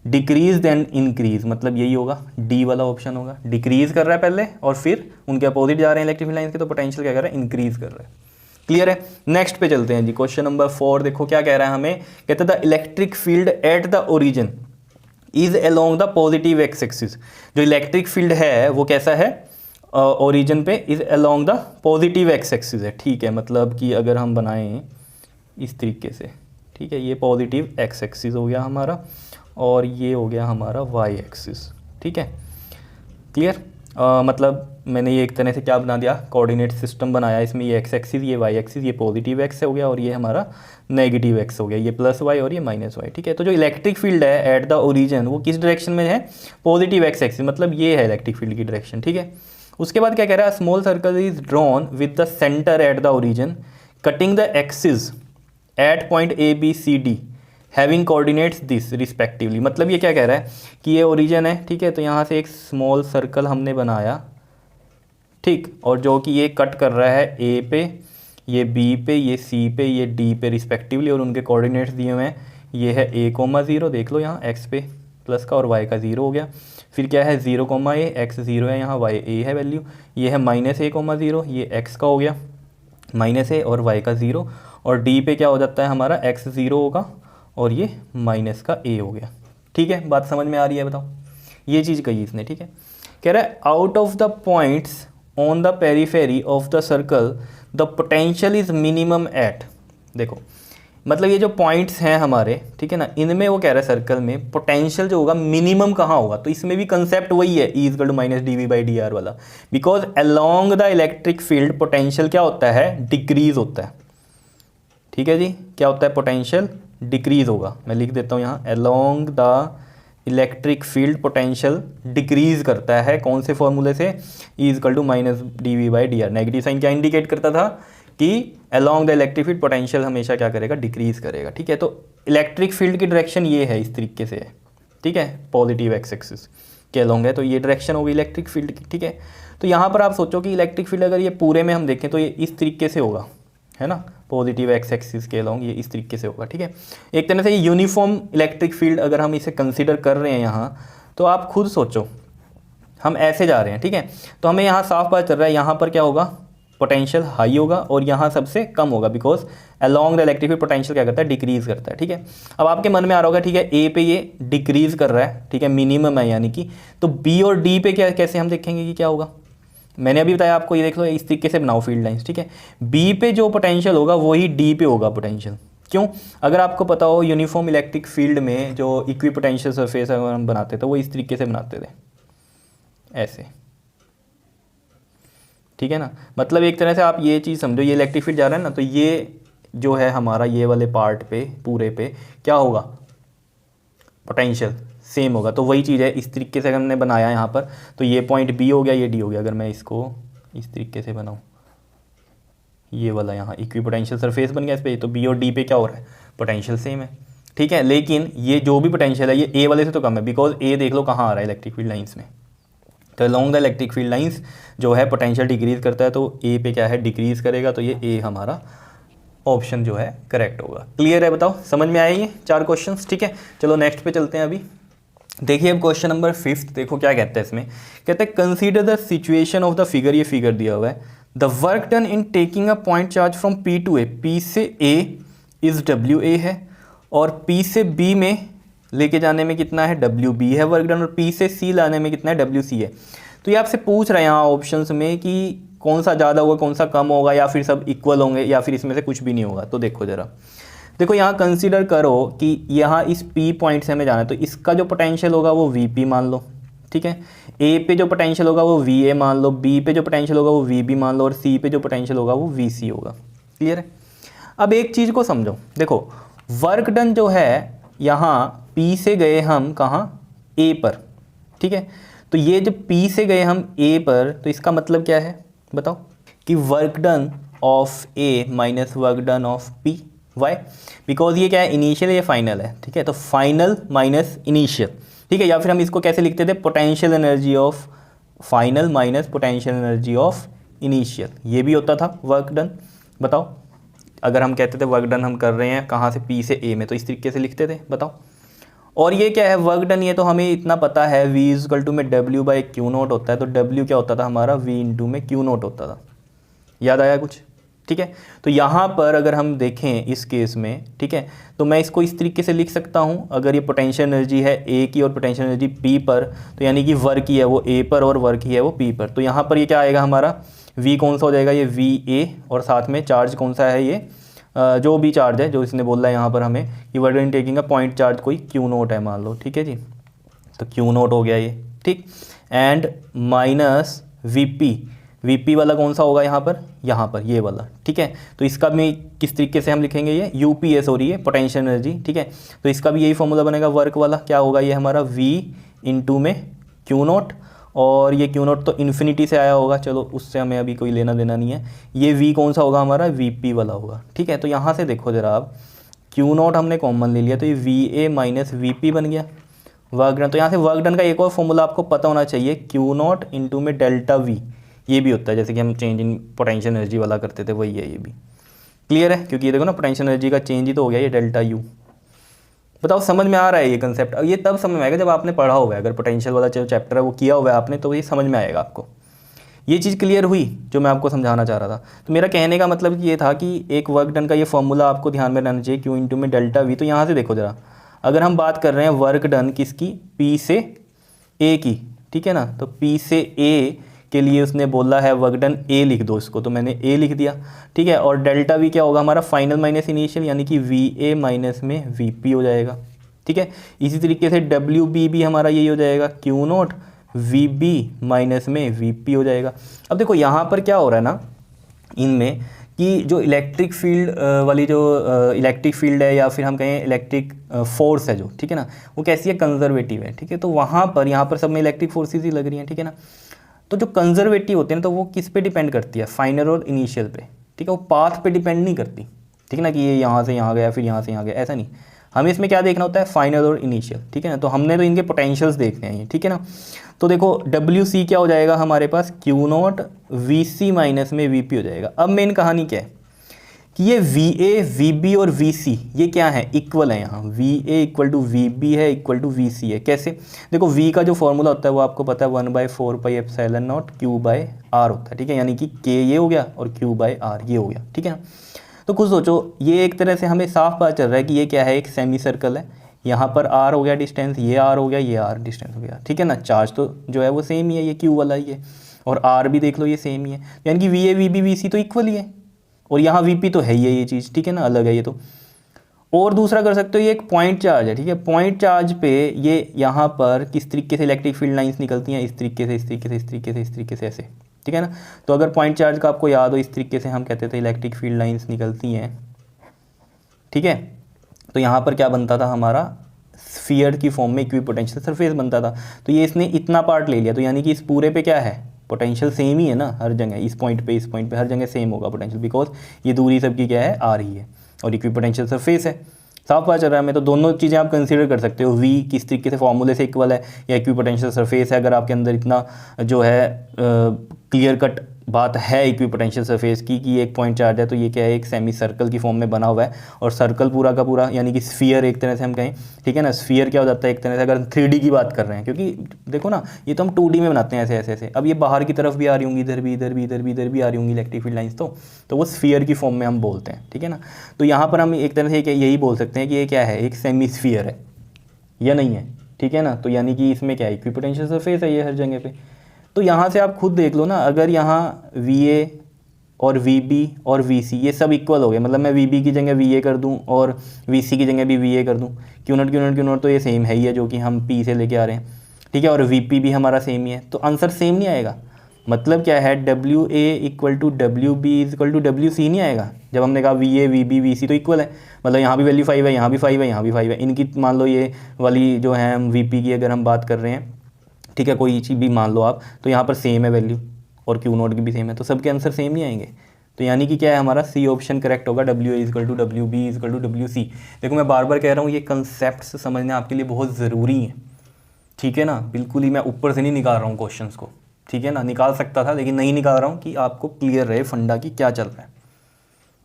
डिक्रीज़ देन इंक्रीज़, मतलब यही होगा, डी वाला ऑप्शन होगा। डिक्रीज़ कर रहा है पहले और फिर उनके अपोजिट जा रहे हैं इलेक्ट्रिक फील्ड लाइंस के, तो पोटेंशियल क्या कर रहा है, इंक्रीज़ कर रहा है। क्लियर है। नेक्स्ट पे चलते हैं जी, क्वेश्चन नंबर 4 देखो क्या कह रहा है हमें, कहते हैं the electric field at the origin is along the positive x axis. जो इलेक्ट्रिक फील्ड है वो कैसा है, ओरिजिन पे is along the positive x axis है, ठीक है। मतलब कि अगर हम बनाएं इस तरीके से, ठीक है, ये पॉजिटिव एक्स एक्सिस हो गया हमारा और ये हो गया हमारा वाई एक्सिस, ठीक है। क्लियर, मतलब मैंने ये एक तरह से क्या बना दिया, कोऑर्डिनेट सिस्टम बनाया, इसमें ये एक्स एक्सिस, ये वाई एक्सिस, ये पॉजिटिव एक्स हो गया और ये हमारा नेगेटिव एक्स हो गया, ये प्लस वाई और ये माइनस वाई, ठीक है। तो जो इलेक्ट्रिक फील्ड है एट द ओरिजिन वो किस डायरेक्शन में है, पॉजिटिव एक्स एक्सिस, मतलब ये है इलेक्ट्रिक फील्ड की डायरेक्शन, ठीक है। उसके बाद क्या कह रहा है, small circle is drawn with the centre at the origin cutting the axis at point A B C D having coordinates this respectively. मतलब ये क्या कह रहा है कि ये ओरिजिन है, ठीक है, तो यहाँ से एक स्मॉल सर्कल हमने बनाया, ठीक, और जो कि ये कट कर रहा है ए पे, ये बी पे, ये सी पे, ये डी पे रिस्पेक्टिवली, और उनके कोऑर्डिनेट्स दिए हुए हैं, ये है ए कोमा 0, देख लो यहाँ एक्स पे प्लस का और वाई का 0 हो गया। फिर क्या है 0 कोमा ए, एक्स 0 है यहाँ, वाई ए है वैल्यू, ये है माइनस ए कोमा 0, ये एक्स का हो गया माइनस ए और वाई का 0, और डी पे क्या हो जाता है हमारा एक्स 0 होगा और ये माइनस का ए हो गया, ठीक है। बात समझ में आ रही है, बताओ। ये चीज़ कही इसने, ठीक है। कह रहा है out of the points on the periphery of the circle the potential is minimum at, देखो मतलब ये जो पॉइंट्स हैं हमारे, ठीक है ना, इनमें वो कह रहा है सर्कल में पोटेंशियल जो होगा मिनिमम कहाँ होगा, तो इसमें भी कंसेप्ट वही है, E equal to minus D V by D r वाला, because along the electric field potential क्या होता है, डिक्रीज होता है, ठीक है जी। क्या होता है, पोटेंशियल डिक्रीज होगा, मैं लिख देता हूँ यहाँ, along the electric field potential decrease करता है, कौन से फॉर्मूले से, E equal to minus D V by D R. Negative sign क्या इंडिकेट करता था कि along the electric field potential हमेशा क्या करेगा, डिक्रीज करेगा, ठीक है। तो इलेक्ट्रिक फील्ड की डायरेक्शन ये है, इस तरीके से है, ठीक है, पॉजिटिव एक्स एक्सिस के अलोंग है, तो ये डायरेक्शन होगी इलेक्ट्रिक फील्ड की, ठीक है। तो यहाँ पर आप सोचो कि इलेक्ट्रिक फील्ड अगर ये पूरे में हम देखें तो ये इस तरीके से होगा, है ना, पॉजिटिव एक्स एक्सिस के अलोंग ये इस तरीके से होगा, ठीक है। एक तरह से ये यूनिफॉर्म इलेक्ट्रिक फील्ड अगर हम इसे कंसीडर कर रहे हैं यहाँ, तो आप खुद सोचो हम ऐसे जा रहे हैं, ठीक है, तो हमें यहाँ साफ पता चल रहा है यहाँ पर क्या होगा, पोटेंशियल हाई होगा और यहाँ सबसे कम होगा, because along the electric field potential क्या करता है, डिक्रीज करता है। ठीक है, अब आपके मन में आ रहा होगा ठीक है ए पे ये डिक्रीज कर रहा है, ठीक है मिनिमम है यानी कि, तो बी और डी पे क्या कैसे हम देखेंगे कि क्या होगा। मैंने अभी बताया आपको, ये देख लो इस तरीके से बनाओ फील्ड लाइंस। ठीक है, बी पे जो पोटेंशियल होगा वही डी पे होगा पोटेंशियल। क्यों? अगर आपको पता हो यूनिफॉर्म इलेक्ट्रिक फील्ड में जो इक्वी पोटेंशियल सरफेस अगर हम बनाते थे वो इस तरीके से बनाते थे, ऐसे। ठीक है ना, मतलब एक तरह से आप ये चीज़ समझो, ये इलेक्ट्रिक फील्ड जा रहा है ना, तो ये जो है हमारा ये वाले पार्ट पे पूरे पे क्या होगा, पोटेंशियल सेम होगा। तो वही चीज़ है, इस तरीके से हमने बनाया यहाँ पर, तो ये पॉइंट बी हो गया, ये डी हो गया। अगर मैं इसको इस तरीके से बनाऊँ, ये वाला यहाँ इक्वी पोटेंशियल सरफेस बन गया इस पर, तो बी और डी पे क्या हो रहा है, पोटेंशियल सेम है। ठीक है, लेकिन ये जो भी पोटेंशियल है ये ए वाले से तो कम है, बिकॉज ए देख लो कहाँ आ रहा है इलेक्ट्रिक फील्ड लाइंस में। तो long the electric field lines जो है पोटेंशियल डिक्रीज करता है, तो ए पे क्या है, डिक्रीज करेगा। तो ये ए हमारा ऑप्शन जो है करेक्ट होगा। क्लियर है, बताओ समझ में आए ये 4 क्वेश्चंस। ठीक है, चलो नेक्स्ट पे चलते हैं। अभी देखिए अब क्वेश्चन नंबर 5 देखो क्या कहता है इसमें, कहते हैं consider the situation of the figure, ये फिगर दिया हुआ है, the work done in taking a point charge from P to A, P से ए इज डब्ल्यू ए है, और पी से बी में लेके जाने में कितना है, डब्ल्यू बी है वर्क डन, और पी से सी लाने में कितना है, डब्ल्यू सी है। तो ये आपसे पूछ रहे हैं यहाँ ऑप्शंस में कि कौन सा ज़्यादा होगा, कौन सा कम होगा, या फिर सब इक्वल होंगे, या फिर इसमें से कुछ भी नहीं होगा। तो देखो ज़रा, देखो यहाँ कंसीडर करो कि यहाँ इस P पॉइंट से हमें जाना है, तो इसका जो पोटेंशियल होगा वो VP मान लो। ठीक है, A पे जो पोटेंशियल होगा वो VA मान लो, B पे जो पोटेंशियल होगा वो VB मान लो, और C पे जो पोटेंशियल होगा वो VC होगा। क्लियर है? अब एक चीज़ को समझो, देखो वर्क डन जो है यहाँ P से गए हम कहाँ, A पर। ठीक है, तो ये जब P से गए हम A पर, तो इसका मतलब क्या है बताओ, कि work done of A minus work done of P। Why? Because ये क्या है, इनिशियल, ये फाइनल है। ठीक है, तो फाइनल माइनस इनिशियल। ठीक है, या फिर हम इसको कैसे लिखते थे, potential energy of final minus potential energy of initial, ये भी होता था वर्क डन। बताओ, अगर हम कहते थे वर्क डन हम कर रहे हैं कहाँ से, P से A में, तो इस तरीके से लिखते थे। बताओ, और ये क्या है वर्क डन, ये तो हमें इतना पता है V इक्वल टू में W बाई क्यू नोट होता है, तो W क्या होता था हमारा, V इंटू में क्यू नोट होता था। याद आया कुछ? ठीक है, तो यहाँ पर अगर हम देखें इस केस में, ठीक है, तो मैं इसको इस तरीके से लिख सकता हूँ, अगर ये पोटेंशियल एनर्जी है A की और पोटेंशियल एनर्जी P पर, तो यानी कि वर्क ही है वो A पर और वर्क ही है वो P पर, तो यहाँ पर ये क्या आएगा हमारा, V कौन सा हो जाएगा, ये VA, और साथ में चार्ज कौन सा है, ये जो भी चार्ज है जो इसने बोला है यहाँ पर हमें कि वर्क डन टेकिंग का पॉइंट चार्ज कोई क्यू नोट है मान लो। ठीक है जी, तो क्यू नोट हो गया ये। ठीक, एंड माइनस वीपी वाला कौन सा होगा यहाँ पर ये वाला। ठीक है, तो इसका भी किस तरीके से हम लिखेंगे, ये यूपीए सॉरी, ये पोटेंशियल एनर्जी। ठीक है, तो इसका भी यही फॉर्मूला बनेगा वर्क वाला, क्या होगा ये हमारा V इंटू में क्यू नोट, और ये क्यू नोट तो इन्फिनिटी से आया होगा, चलो उससे हमें अभी कोई लेना देना नहीं है। ये V कौन सा होगा हमारा, VP वाला होगा। ठीक है, तो यहाँ से देखो जरा आप, क्यू नोट हमने कॉमन ले लिया, तो ये VA माइनस VP बन गया वर्क डन। तो यहाँ से वर्क डन का एक और फॉर्मूला आपको पता होना चाहिए, क्यू नोट इंटू में डेल्टा V, ये भी होता है जैसे कि हम चेंज इन पोटेंशियल एनर्जी वाला करते थे, वही है ये भी। क्लियर है? क्योंकि ये देखो ना पोटेंशियल एनर्जी का चेंज ही तो हो गया ये डेल्टा U। बताओ समझ में आ रहा है ये कंसेप्ट? अब ये तब समझ में आएगा जब आपने पढ़ा हुआ है, अगर पोटेंशियल वाला जो चैप्टर है वो किया हुआ है आपने, तो ये समझ में आएगा आपको। ये चीज़ क्लियर हुई जो मैं आपको समझाना चाह रहा था। तो मेरा कहने का मतलब ये था कि एक वर्क डन का ये फॉर्मूला आपको ध्यान में रहना चाहिए, क्यू इंटू में डेल्टा V। तो यहाँ से देखो जरा, अगर हम बात कर रहे हैं वर्क डन किसकी, P से A की, ठीक है ना, तो P से A के लिए उसने बोला है वर्क डन A लिख दो इसको, तो मैंने A लिख दिया। ठीक है, और डेल्टा V क्या होगा हमारा, फाइनल माइनस इनिशियल, यानी कि VA माइनस में VP हो जाएगा। ठीक है, इसी तरीके से WB भी हमारा यही हो जाएगा, क्यू नोट VB माइनस में VP हो जाएगा। अब देखो यहाँ पर क्या हो रहा है ना इनमें, कि जो इलेक्ट्रिक फील्ड वाली जो इलेक्ट्रिक फील्ड है, या फिर हम कहें इलेक्ट्रिक फोर्स है जो, ठीक है ना, वो कैसी है, कंजर्वेटिव है। ठीक है, तो वहाँ पर यहाँ पर सब में इलेक्ट्रिक फोर्सेज ही लग रही हैं। ठीक है ना, तो जो कंजर्वेटिव होते हैं तो वो किस पे डिपेंड करती है, फाइनल और इनिशियल पे। ठीक है, वो पाथ पे डिपेंड नहीं करती। ठीक है ना, कि ये यहाँ से यहाँ गया फिर यहाँ से यहाँ गया, ऐसा नहीं। हमें इसमें क्या देखना होता है, फाइनल और इनिशियल। ठीक है ना, तो हमने तो इनके पोटेंशियल्स देखने हैं ये। ठीक है ना, तो देखो WC क्या हो जाएगा हमारे पास, क्यू नोट VC माइनस में VP हो जाएगा। अब मेन कहानी क्या है, कि ये VA, VB और VC ये क्या है, इक्वल है। यहाँ VA इक्वल टू VB है इक्वल टू VC है। कैसे, देखो V का जो फॉर्मूला होता है वो आपको पता है 1/4πε0 Q/r होता है, ठीक है। यानी कि K ये हो गया और Q/r ये हो गया, ठीक है ना। तो कुछ सोचो, ये एक तरह से हमें साफ पता चल रहा है कि ये क्या है, एक सेमी सर्कल है। यहाँ पर R हो गया डिस्टेंस, ये R हो गया, ये R डिस्टेंस हो गया, ठीक है ना। चार्ज तो जो है वो सेम ही है, ये Q वाला ही है, और R भी देख लो ये सेम ही है, यानी कि VA, VB, VC तो इक्वल ही है। और यहाँ VP तो है ही है ये चीज़, ठीक है ना, अलग है ये तो। और दूसरा कर सकते हो, ये एक पॉइंट चार्ज है, ठीक है। पॉइंट चार्ज पे ये यहाँ पर किस तरीके से इलेक्ट्रिक फील्ड लाइंस निकलती हैं, इस तरीके से, इस तरीके से, इस तरीके से, इस तरीके से, ऐसे, ठीक है ना। तो अगर पॉइंट चार्ज का आपको याद हो, इस तरीके से हम कहते थे इलेक्ट्रिक फील्ड लाइंस निकलती हैं, ठीक है। तो यहाँ पर क्या बनता था हमारा, स्फीयर की फॉर्म में इक्विपोटेंशियल सरफेस बनता था। तो ये इसने इतना पार्ट ले लिया, तो यानी कि इस पूरे पे क्या है, पोटेंशियल सेम ही है ना हर जगह, इस पॉइंट पे हर जगह सेम होगा पोटेंशियल, बिकॉज ये दूरी सबकी क्या है, आ रही है, और इक्विपोटेंशियल सरफेस है। साफ पता चल रहा है हमें। तो दोनों चीज़ें आप कंसीडर कर सकते हो, V किस तरीके से फॉर्मूले से इक्वल है या इक्विपोटेंशियल सरफेस है। अगर आपके अंदर इतना जो है क्लियर कट बात है इक्विपोटेंशियल सरफेस की कि एक पॉइंट चार्ज है, तो ये क्या है, एक सेमी सर्कल की फॉर्म में बना हुआ है, और सर्कल पूरा का पूरा यानी कि स्फीयर एक तरह से हम कहें, ठीक है ना। स्फीयर क्या हो जाता है एक तरह से, अगर 3D की बात कर रहे हैं, क्योंकि देखो ना ये तो हम 2D में बनाते हैं ऐसे ऐसे ऐसे। अब ये बाहर की तरफ भी आ रही होंगी, इधर भी, इधर भी, इधर भी, इधर भी आ रही होंगी इलेक्ट्रिक फील्ड लाइंस, तो वो स्फीयर की फॉर्म में हम बोलते हैं, ठीक है ना। तो यहाँ पर हम एक तरह से यही बोल सकते हैं कि ये क्या है, एक सेमी स्फीयर है या नहीं है, ठीक है ना। तो यानी कि इसमें क्या है, इक्विपोटेंशियल सरफेस है ये हर जगह पे। तो यहाँ से आप खुद देख लो ना, अगर यहाँ VA और VB और VC ये सब इक्वल हो गए, मतलब मैं VB की जगह VA कर दूँ और VC की जगह भी VA कर दूँ, Q0 तो ये सेम है ही है जो कि हम P से लेके आ रहे हैं, ठीक है। और VP भी हमारा सेम ही है, तो आंसर सेम नहीं आएगा। मतलब क्या है, WA equal to WB equal to WC नहीं आएगा। जब हमने कहा VA, VB, VC तो इक्वल है, मतलब यहाँ भी वैल्यू 5 है, यहाँ भी 5 है, यहाँ भी 5 है। इनकी मान लो ये वाली जो है हम VP की अगर हम बात कर रहे हैं, ठीक है, कोई चीज़ भी मान लो आप, तो यहाँ पर सेम है वैल्यू, और Q0 की भी सेम है, तो सबके आंसर सेम नहीं आएंगे। तो यानी कि क्या है, हमारा C ऑप्शन करेक्ट होगा, WA equal to WB equal to WC। देखो मैं बार बार कह रहा हूँ, ये कंसेप्ट समझना आपके लिए बहुत ज़रूरी है, ठीक है ना। बिल्कुल ही मैं ऊपर से नहीं निकाल रहा हूँ क्वेश्चंस को, ठीक है ना। निकाल सकता था लेकिन नहीं निकाल रहा हूँ, कि आपको क्लियर रहे फंडा की क्या चल रहा है,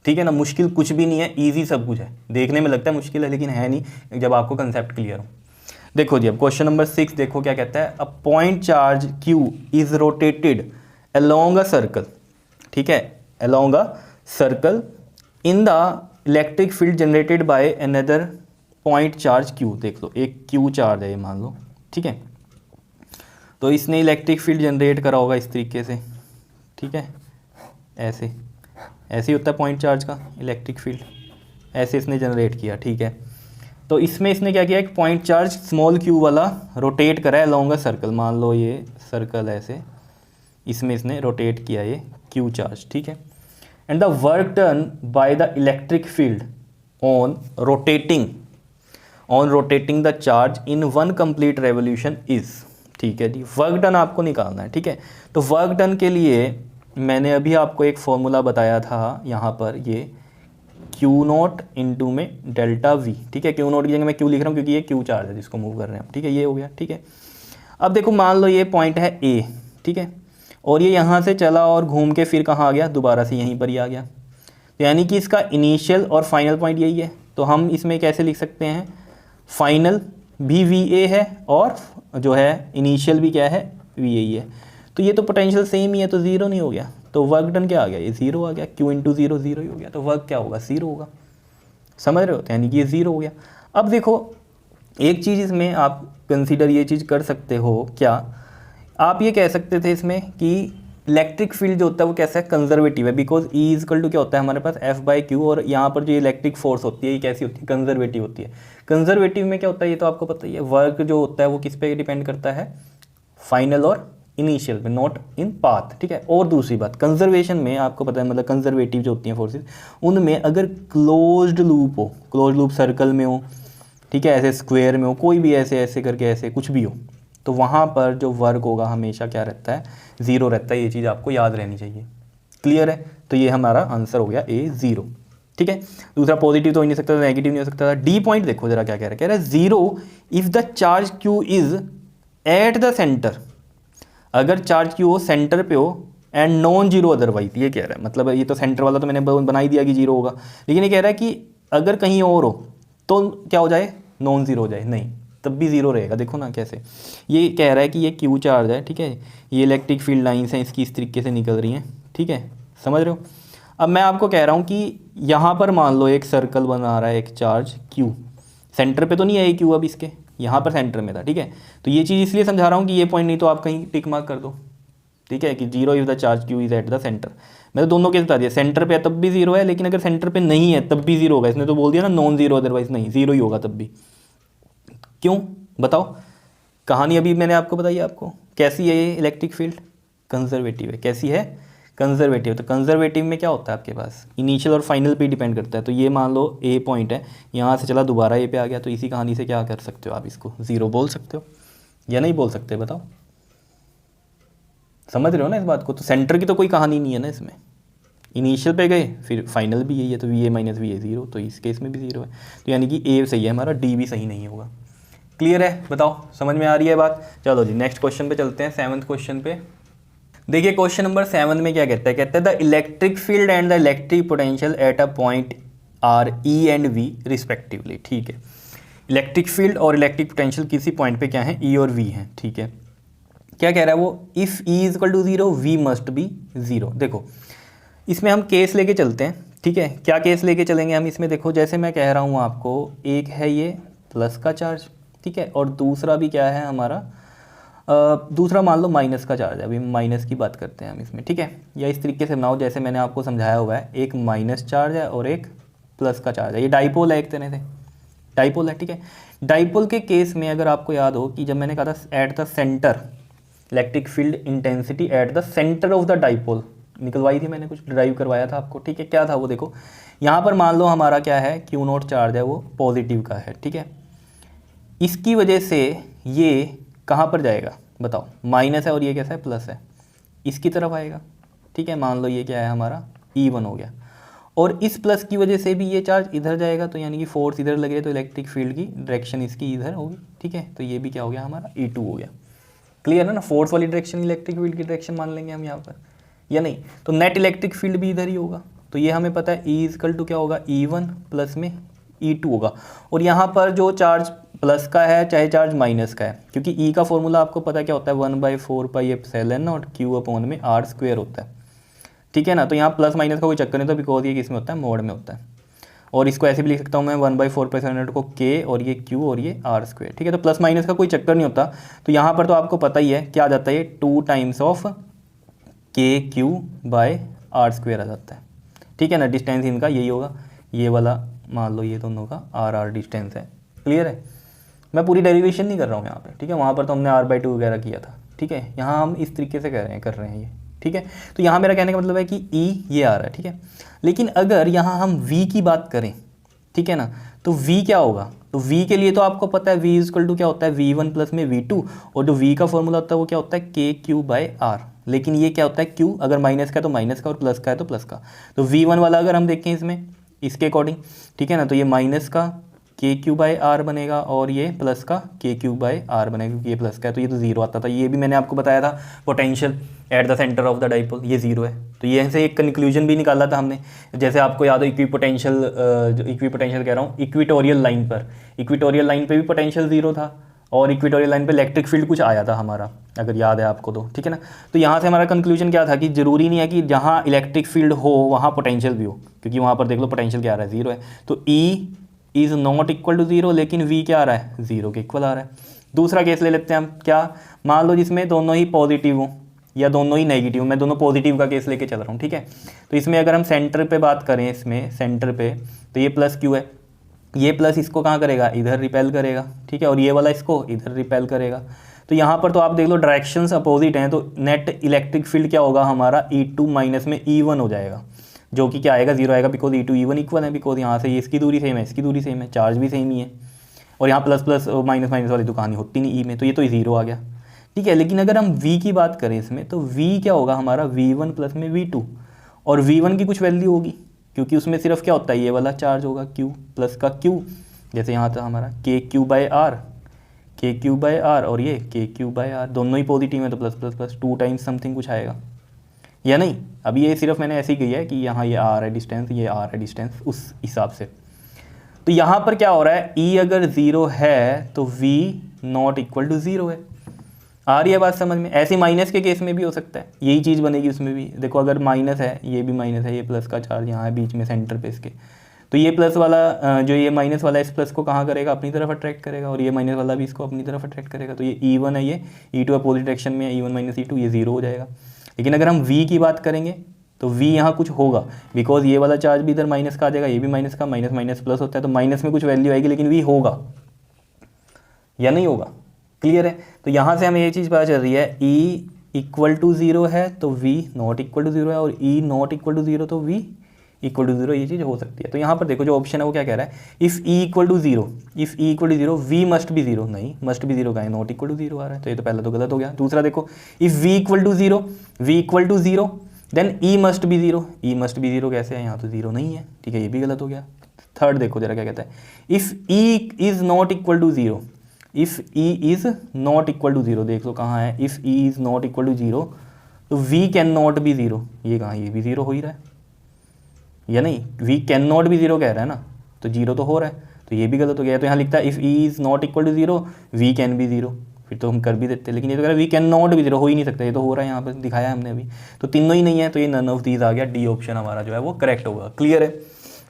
ठीक है ना। मुश्किल कुछ भी नहीं है, ईजी सब कुछ है। देखने में लगता है मुश्किल है लेकिन है नहीं, जब आपको कंसेप्ट क्लियर हो। देखो जी, अब क्वेश्चन नंबर 6 देखो क्या कहता है। अ point charge Q is rotated along a circle, ठीक है, along a circle in the electric field generated by another point charge Q। देख लो एक Q चार्ज है ये, मान लो, ठीक है। तो इसने इलेक्ट्रिक फील्ड जनरेट करा होगा इस तरीके से, ठीक है, ऐसे ऐसे ही होता है पॉइंट चार्ज का इलेक्ट्रिक फील्ड, ऐसे इसने जनरेट किया, ठीक है। तो इसमें इसने क्या किया, एक पॉइंट चार्ज स्मॉल Q वाला रोटेट करा है अलोंग अ सर्कल, मान लो ये सर्कल ऐसे, इसमें इसने रोटेट किया ये Q चार्ज, ठीक है। And the work done by the electric field on rotating the charge in 1 complete revolution is, ठीक है जी। वर्क डन आपको निकालना है, ठीक है। तो वर्क डन के लिए मैंने अभी आपको एक फॉर्मूला बताया था, यहाँ पर ये Q0 इंटू में डेल्टा V, ठीक है। Q0 की जगह मैं Q लिख रहा हूँ क्योंकि ये Q चार्ज है जिसको मूव कर रहे हैं, ठीक है, ये हो गया, ठीक है। अब देखो मान लो ये पॉइंट है A, ठीक है, और ये यहाँ से चला और घूम के फिर कहाँ आ गया, दोबारा से यहीं पर ही आ गया। तो यानी कि इसका इनिशियल और फाइनल पॉइंट यही है। तो हम इसमें कैसे लिख सकते हैं, फाइनल भी VA है और जो है इनिशियल भी क्या है, VA ही है। तो ये तो पोटेंशियल सेम ही है, तो ज़ीरो नहीं हो गया। तो वर्क डन क्या आ गया, ये ज़ीरो आ गया, Q इंटू ज़ीरो ज़ीरो ही हो गया, तो वर्क क्या होगा, ज़ीरो होगा। समझ रहे हो, यानी कि ये ज़ीरो हो गया। अब देखो एक चीज़ इसमें आप कंसीडर ये चीज़ कर सकते हो, क्या आप ये कह सकते थे इसमें कि इलेक्ट्रिक फील्ड जो होता है वो कैसा है, कंजर्वेटिव है, बिकॉज E इक्वल टू क्या होता है हमारे पास F/Q, और यहाँ पर जो इलेक्ट्रिक फोर्स होती है ये कैसी होती है, कंजर्वेटिव होती है। कंजर्वेटिव में क्या होता है ये तो आपको पता ही है, वर्क जो होता है वो किस पे डिपेंड करता है, फाइनल और इनिशियल पे, नॉट इन पाथ, ठीक है। और दूसरी बात, कंजर्वेशन में आपको पता है, मतलब कंजर्वेटिव जो होती हैं फोर्सेस, उनमें अगर क्लोज्ड लूप हो, क्लोज्ड लूप सर्कल में हो, ठीक है, ऐसे स्क्वायर में हो, कोई भी ऐसे ऐसे करके ऐसे कुछ भी हो, तो वहाँ पर जो वर्क होगा हमेशा क्या रहता है, ज़ीरो रहता है। ये चीज़ आपको याद रहनी चाहिए, क्लियर है। तो ये हमारा आंसर हो गया A, 0, ठीक है। दूसरा पॉजिटिव तो हो नहीं सकता, नेगेटिव नहीं हो सकता था। डी पॉइंट देखो जरा क्या कह रहा है 0 if the charge Q is eight the centre, अगर चार्ज Q हो सेंटर पे हो, एंड नॉन जीरो अदरवाइज, ये कह रहा है। मतलब ये तो सेंटर वाला तो मैंने बना ही दिया कि जीरो होगा, लेकिन ये कह रहा है कि अगर कहीं और हो तो क्या हो जाए, नॉन जीरो हो जाए, नहीं तब भी जीरो रहेगा। देखो ना कैसे, ये कह रहा है कि ये क्यू चार्ज है, ठीक है, ये इलेक्ट्रिक फील्ड लाइन्स हैं इसकी इस तरीके से निकल रही हैं, ठीक है, समझ रहे हो। अब मैं आपको कह रहा हूँ कि यहाँ पर मान लो एक सर्कल बना रहा है एक चार्ज क्यू, सेंटर पे तो नहीं है ये क्यू, अब इसके यहाँ पर सेंटर में था, ठीक है। तो ये चीज़ इसलिए समझा रहा हूँ कि ये पॉइंट नहीं तो आप कहीं टिक मार्क कर दो, ठीक है, कि zero is the charge Q is eight the centre. मैं तो दोनों केस बता दिया, सेंटर पे है तब भी जीरो है, लेकिन अगर सेंटर पे नहीं है तब भी जीरो होगा। इसने तो बोल दिया ना नॉन जीरो अदरवाइज नहीं, जीरो ही होगा तब भी। क्यों बताओ, कहानी अभी मैंने आपको बताई आपको। कैसी है ये इलेक्ट्रिक फील्ड, कंजर्वेटिव है। कैसी है, कंजर्वेटिव। तो कंजर्वेटिव में क्या होता है आपके पास, इनिशियल और फाइनल पे डिपेंड करता है। तो ये मान लो ए पॉइंट है, यहाँ से चला दोबारा ए पे आ गया, तो इसी कहानी से क्या कर सकते हो आप, इसको ज़ीरो बोल सकते हो या नहीं बोल सकते, बताओ। समझ रहे हो ना इस बात को। तो सेंटर की तो कोई कहानी नहीं है ना इसमें, इनिशियल पे गए फिर फाइनल भी यही है, तो we A minus V A zero, तो इस केस में भी ज़ीरो है। तो यानी कि ए सही है हमारा, डी भी सही नहीं होगा। क्लियर है, बताओ समझ में आ रही है बात। चलो जी नेक्स्ट क्वेश्चन पे चलते हैं, 7th क्वेश्चन पे। देखिए क्वेश्चन नंबर 7 में क्या कहता है, कहता है the electric field and the electric potential at a point are E and V respectively, ठीक है। इलेक्ट्रिक फील्ड और इलेक्ट्रिक पोटेंशियल किसी पॉइंट पे क्या है, ई और वी हैं, ठीक है। क्या कह रहा है वो, if E is equal to zero V must be zero. देखो इसमें हम केस लेके चलते हैं, ठीक है। क्या केस लेके चलेंगे हम इसमें, देखो जैसे मैं कह रहा हूँ आपको, एक है ये प्लस का चार्ज, ठीक है, और दूसरा भी क्या है हमारा, दूसरा मान लो माइनस का चार्ज है। अभी माइनस की बात करते हैं हम इसमें, ठीक है। या इस तरीके से बनाओ जैसे मैंने आपको समझाया हुआ है, एक माइनस चार्ज है और एक प्लस का चार्ज है। ये डाइपोल है एक तरह से, डाइपोल है, ठीक है। डाइपोल के केस में अगर आपको याद हो कि जब मैंने कहा था at the centre electric field intensity at the centre of the dipole निकलवाई थी मैंने, कुछ ड्राइव करवाया था आपको, ठीक है। क्या था वो, देखो यहाँ पर मान लो हमारा क्या है, क्यू नोट चार्ज है वो पॉजिटिव का है, ठीक है। इसकी वजह से ये कहाँ पर जाएगा बताओ, माइनस है और ये कैसा है, प्लस है, इसकी तरफ आएगा, ठीक है। मान लो ये क्या है हमारा E1 हो गया, और इस प्लस की वजह से भी ये चार्ज इधर जाएगा, तो यानी कि फोर्स इधर लगे तो इलेक्ट्रिक फील्ड की डायरेक्शन इसकी इधर होगी, ठीक है। तो ये भी क्या हो गया हमारा, E2 हो गया। क्लियर है ना, फोर्स वाली डायरेक्शन इलेक्ट्रिक फील्ड की डायरेक्शन मान लेंगे हम यहाँ पर, या नहीं। तो नेट इलेक्ट्रिक फील्ड भी इधर ही होगा, तो ये हमें पता है E इक्वल टू क्या होगा, E1 प्लस में E2 होगा। और यहाँ पर जो चार्ज प्लस का है चाहे चार्ज माइनस का है, क्योंकि E का फॉर्मूला आपको पता है क्या होता है, 1/4 pi epsilon not Q upon में R स्क्वायर होता है, ठीक है ना। तो यहाँ प्लस माइनस का कोई चक्कर नहीं, तो बिकॉज ये किस में होता है, मोड में होता है। और इसको ऐसे भी लिख सकता हूँ मैं 1/4 पाई एप्सिलॉन नॉट को K और ये Q और ये R स्क्वायर, ठीक है। तो प्लस माइनस का कोई चक्कर नहीं होता। तो यहाँ पर तो आपको पता ही है क्या आ जाता है, ये 2 times of KQ by R square आ जाता है, ठीक है ना। डिस्टेंस इनका यही होगा, ये वाला मान लो ये दोनों का R डिस्टेंस है। क्लियर है, मैं पूरी डेरिवेशन नहीं कर रहा हूँ यहाँ पे, ठीक है। वहाँ पर तो हमने R/2 वगैरह किया था, ठीक है। यहाँ हम इस तरीके से कर रहे हैं ये, ठीक है। तो यहाँ मेरा कहने का मतलब है कि E ये आ रहा है, ठीक है। लेकिन अगर यहाँ हम V की बात करें, ठीक है ना, तो V क्या होगा, तो V के लिए तो आपको पता है V इक्वल टू क्या होता है, V1 प्लस में V2, और जो V का फॉर्मूला होता है वो क्या होता है, KQ बाय R। लेकिन ये क्या होता है, Q अगर माइनस का है तो माइनस का, और प्लस का है तो प्लस का। तो V1 वाला अगर हम देखें इसमें इसके अकॉर्डिंग, ठीक है ना, तो ये माइनस का KQ बाय R बनेगा, और ये प्लस का KQ बाय R बनेगा, क्योंकि ये प्लस का है तो ये तो जीरो आता था। ये भी मैंने आपको बताया था, potential at the centre of the dipole ये जीरो है। तो ये से एक कंक्लूजन भी निकाला था हमने, जैसे आपको याद हो इक्विपोटेंशियल, जो इक्विपोटेंशियल कह रहा हूँ, इक्विटोरियल लाइन पर, इक्विटोरियल लाइन पे भी पोटेंशियल जीरो था, और इक्विटोरियल लाइन पे इलेक्ट्रिक फील्ड कुछ आया था हमारा, अगर याद है आपको तो, ठीक है ना। तो यहाँ से हमारा कंक्लूजन क्या था कि जरूरी नहीं है कि जहाँ इलेक्ट्रिक फील्ड हो वहाँ पोटेंशियल भी हो, क्योंकि वहाँ पर देख लो पोटेंशियल क्या आ रहा है, जीरो है। तो E is not equal to zero, लेकिन V क्या आ रहा है, जीरो के इक्वल आ रहा है। दूसरा केस ले लेते हैं हम, क्या, मान लो जिसमें दोनों ही पॉजिटिव हो या दोनों ही नेगेटिव, मैं दोनों पॉजिटिव का केस लेके चल रहा हूँ, ठीक है। तो इसमें अगर हम सेंटर पे बात करें, इसमें सेंटर पे तो ये प्लस क्यू है, ये प्लस इसको कहाँ करेगा, इधर रिपेल करेगा, ठीक है, और ये वाला इसको इधर रिपेल करेगा। तो यहाँ पर तो आप देख लो डायरेक्शंस अपोजिट हैं, तो नेट इलेक्ट्रिक फील्ड क्या होगा हमारा, E2 माइनस में E1 हो जाएगा, जो कि क्या आएगा, जीरो आएगा, बिकॉज E2 E1 इक्वल है, बिकॉज यहाँ से ये इसकी दूरी सेम है, इसकी दूरी सेम है, चार्ज भी सेम ही है, और यहाँ प्लस प्लस माइनस माइनस वाली तो कहानी होती नहीं E में, तो ये तो जीरो आ गया, ठीक है। लेकिन अगर हम V की बात करें इसमें, तो V क्या होगा हमारा, V1 प्लस में V2, और V1 की कुछ वैल्यू होगी, क्योंकि उसमें सिर्फ क्या होता है, ये वाला चार्ज होगा Q प्लस का Q, जैसे यहाँ था हमारा KQ by R, KQ by R, और ये KQ बाय R दोनों ही पॉजिटिव है, तो plus plus plus 2 times something कुछ आएगा, या नहीं। अभी ये सिर्फ मैंने ऐसे ही किया है कि यहाँ ये आर है डिस्टेंस, ये आर है डिस्टेंस, उस हिसाब से। तो यहाँ पर क्या हो रहा है, ई अगर ज़ीरो है तो V not equal to zero है। आ रही है बात समझ में। ऐसे माइनस के केस में भी हो सकता है, यही चीज़ बनेगी उसमें भी। देखो अगर माइनस है, ये भी माइनस है, ये प्लस का चार्ज यहाँ है बीच में सेंटर पे इसके, तो ये प्लस वाला जो ये माइनस वाला इस प्लस को कहाँ करेगा, अपनी तरफ अट्रैक्ट करेगा, और ये माइनस वाला भी इसको अपनी तरफ अट्रैक्ट करेगा। तो ये E1 है, ये E2 अपोजिट डायरेक्शन में है, E1 माइनस E2, ये ज़ीरो हो जाएगा। लेकिन अगर हम V की बात करेंगे तो V यहाँ कुछ होगा, बिकॉज ये वाला चार्ज भी इधर माइनस का आ जाएगा, ये भी माइनस का, माइनस माइनस प्लस होता है, तो माइनस में कुछ वैल्यू आएगी, लेकिन V होगा या नहीं होगा। क्लियर है। तो यहाँ से हमें ये चीज़ पता चल रही है, E इक्वल टू ज़ीरो है तो V not equal to zero है, और E not equal to zero तो V इक्वल टू ज़ीरो, ये चीज़ हो सकती है। तो यहाँ पर देखो जो ऑप्शन है वो क्या कह रहा है, if E equal to zero, if E equal to zero V must be zero, नहीं मस्ट बी ज़ीरो का है, नॉट इक्वल टू ज़ीरो आ रहा है, तो ये तो पहला तो गलत हो गया। दूसरा देखो, if V equal to zero, V equal to zero then E must be zero, E must be zero कैसे है, यहाँ तो ज़ीरो नहीं है, ठीक है, ये भी गलत हो गया। थर्ड देखो जरा क्या कहता है, if E is not equal to zero, if E is not equal to zero, देख लो कहाँ है, if E is not equal to zero तो V can not be zero, ये कहाँ, ये भी ज़ीरो हो ही रहा है या नहीं, V can not be zero कह रहा है ना, तो जीरो तो हो रहा है, तो ये भी गलत हो गया। तो यहाँ लिखता है if E is not equal to zero V can be zero, फिर तो हम कर भी देते, लेकिन ये तो कह रहा है V can not be zero, हो ही नहीं सकता, ये तो हो रहा है, यहाँ पर दिखाया हमने अभी, तो तीनों ही नहीं है, तो ये नन ऑफ दीज आ गया, डी ऑप्शन हमारा जो है वो करेक्ट होगा। क्लियर है।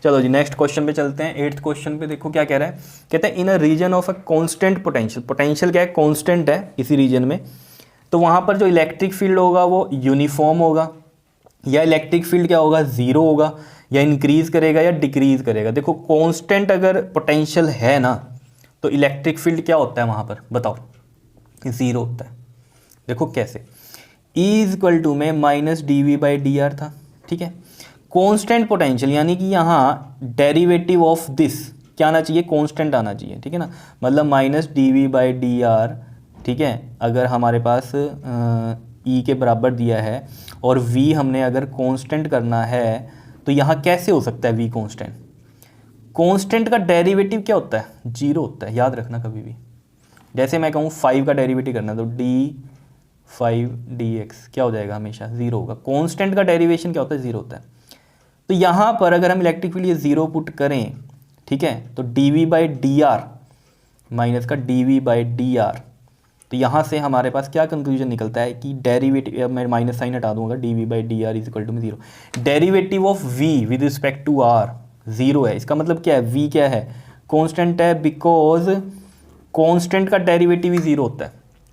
चलो जी नेक्स्ट क्वेश्चन पे चलते हैं। 8th क्वेश्चन पे देखो क्या कह रहा है, कहता है in a region of a constant potential, potential क्या है, कांस्टेंट है इसी रीजन में, तो वहाँ पर जो इलेक्ट्रिक फील्ड होगा वो यूनिफॉर्म होगा, या इलेक्ट्रिक फील्ड क्या होगा, ज़ीरो होगा, या इंक्रीज करेगा या डिक्रीज करेगा। देखो कांस्टेंट अगर पोटेंशियल है ना, तो इलेक्ट्रिक फील्ड क्या होता है वहाँ पर, बताओ, ज़ीरो होता है। देखो कैसे, E इज इक्वल टू में माइनस dV/dr था, ठीक है। कांस्टेंट पोटेंशियल यानी कि यहाँ डेरिवेटिव ऑफ दिस क्या आना चाहिए, कांस्टेंट आना चाहिए, ठीक है ना, मतलब माइनस dV/dr, ठीक है। अगर हमारे पास E के बराबर दिया है और V हमने अगर कांस्टेंट करना है, तो यहाँ कैसे हो सकता है V कांस्टेंट, कांस्टेंट का डेरिवेटिव क्या होता है, जीरो होता है, याद रखना कभी भी। जैसे मैं कहूँ 5 का डेरिवेटिव करना है तो d5dx क्या हो जाएगा, हमेशा जीरो होगा। कांस्टेंट का डेरिवेशन क्या होता है, जीरो होता है। तो यहाँ पर अगर हम इलेक्ट्रिक फील्ड ये जीरो पुट करें, ठीक है, तो dV/dr माइनस का dV/dr, तो यहाँ से हमारे पास क्या कंक्लूजन निकलता है कि डेरिवेटिव, मैं माइनस साइन हटा दूंगा, dV/dr is equal to zero, derivative of v with respect to r zero है। इसका मतलब क्या है, v क्या है, कांस्टेंट है, बिकॉज कांस्टेंट का डेरिवेटिव ही जीरो होता है।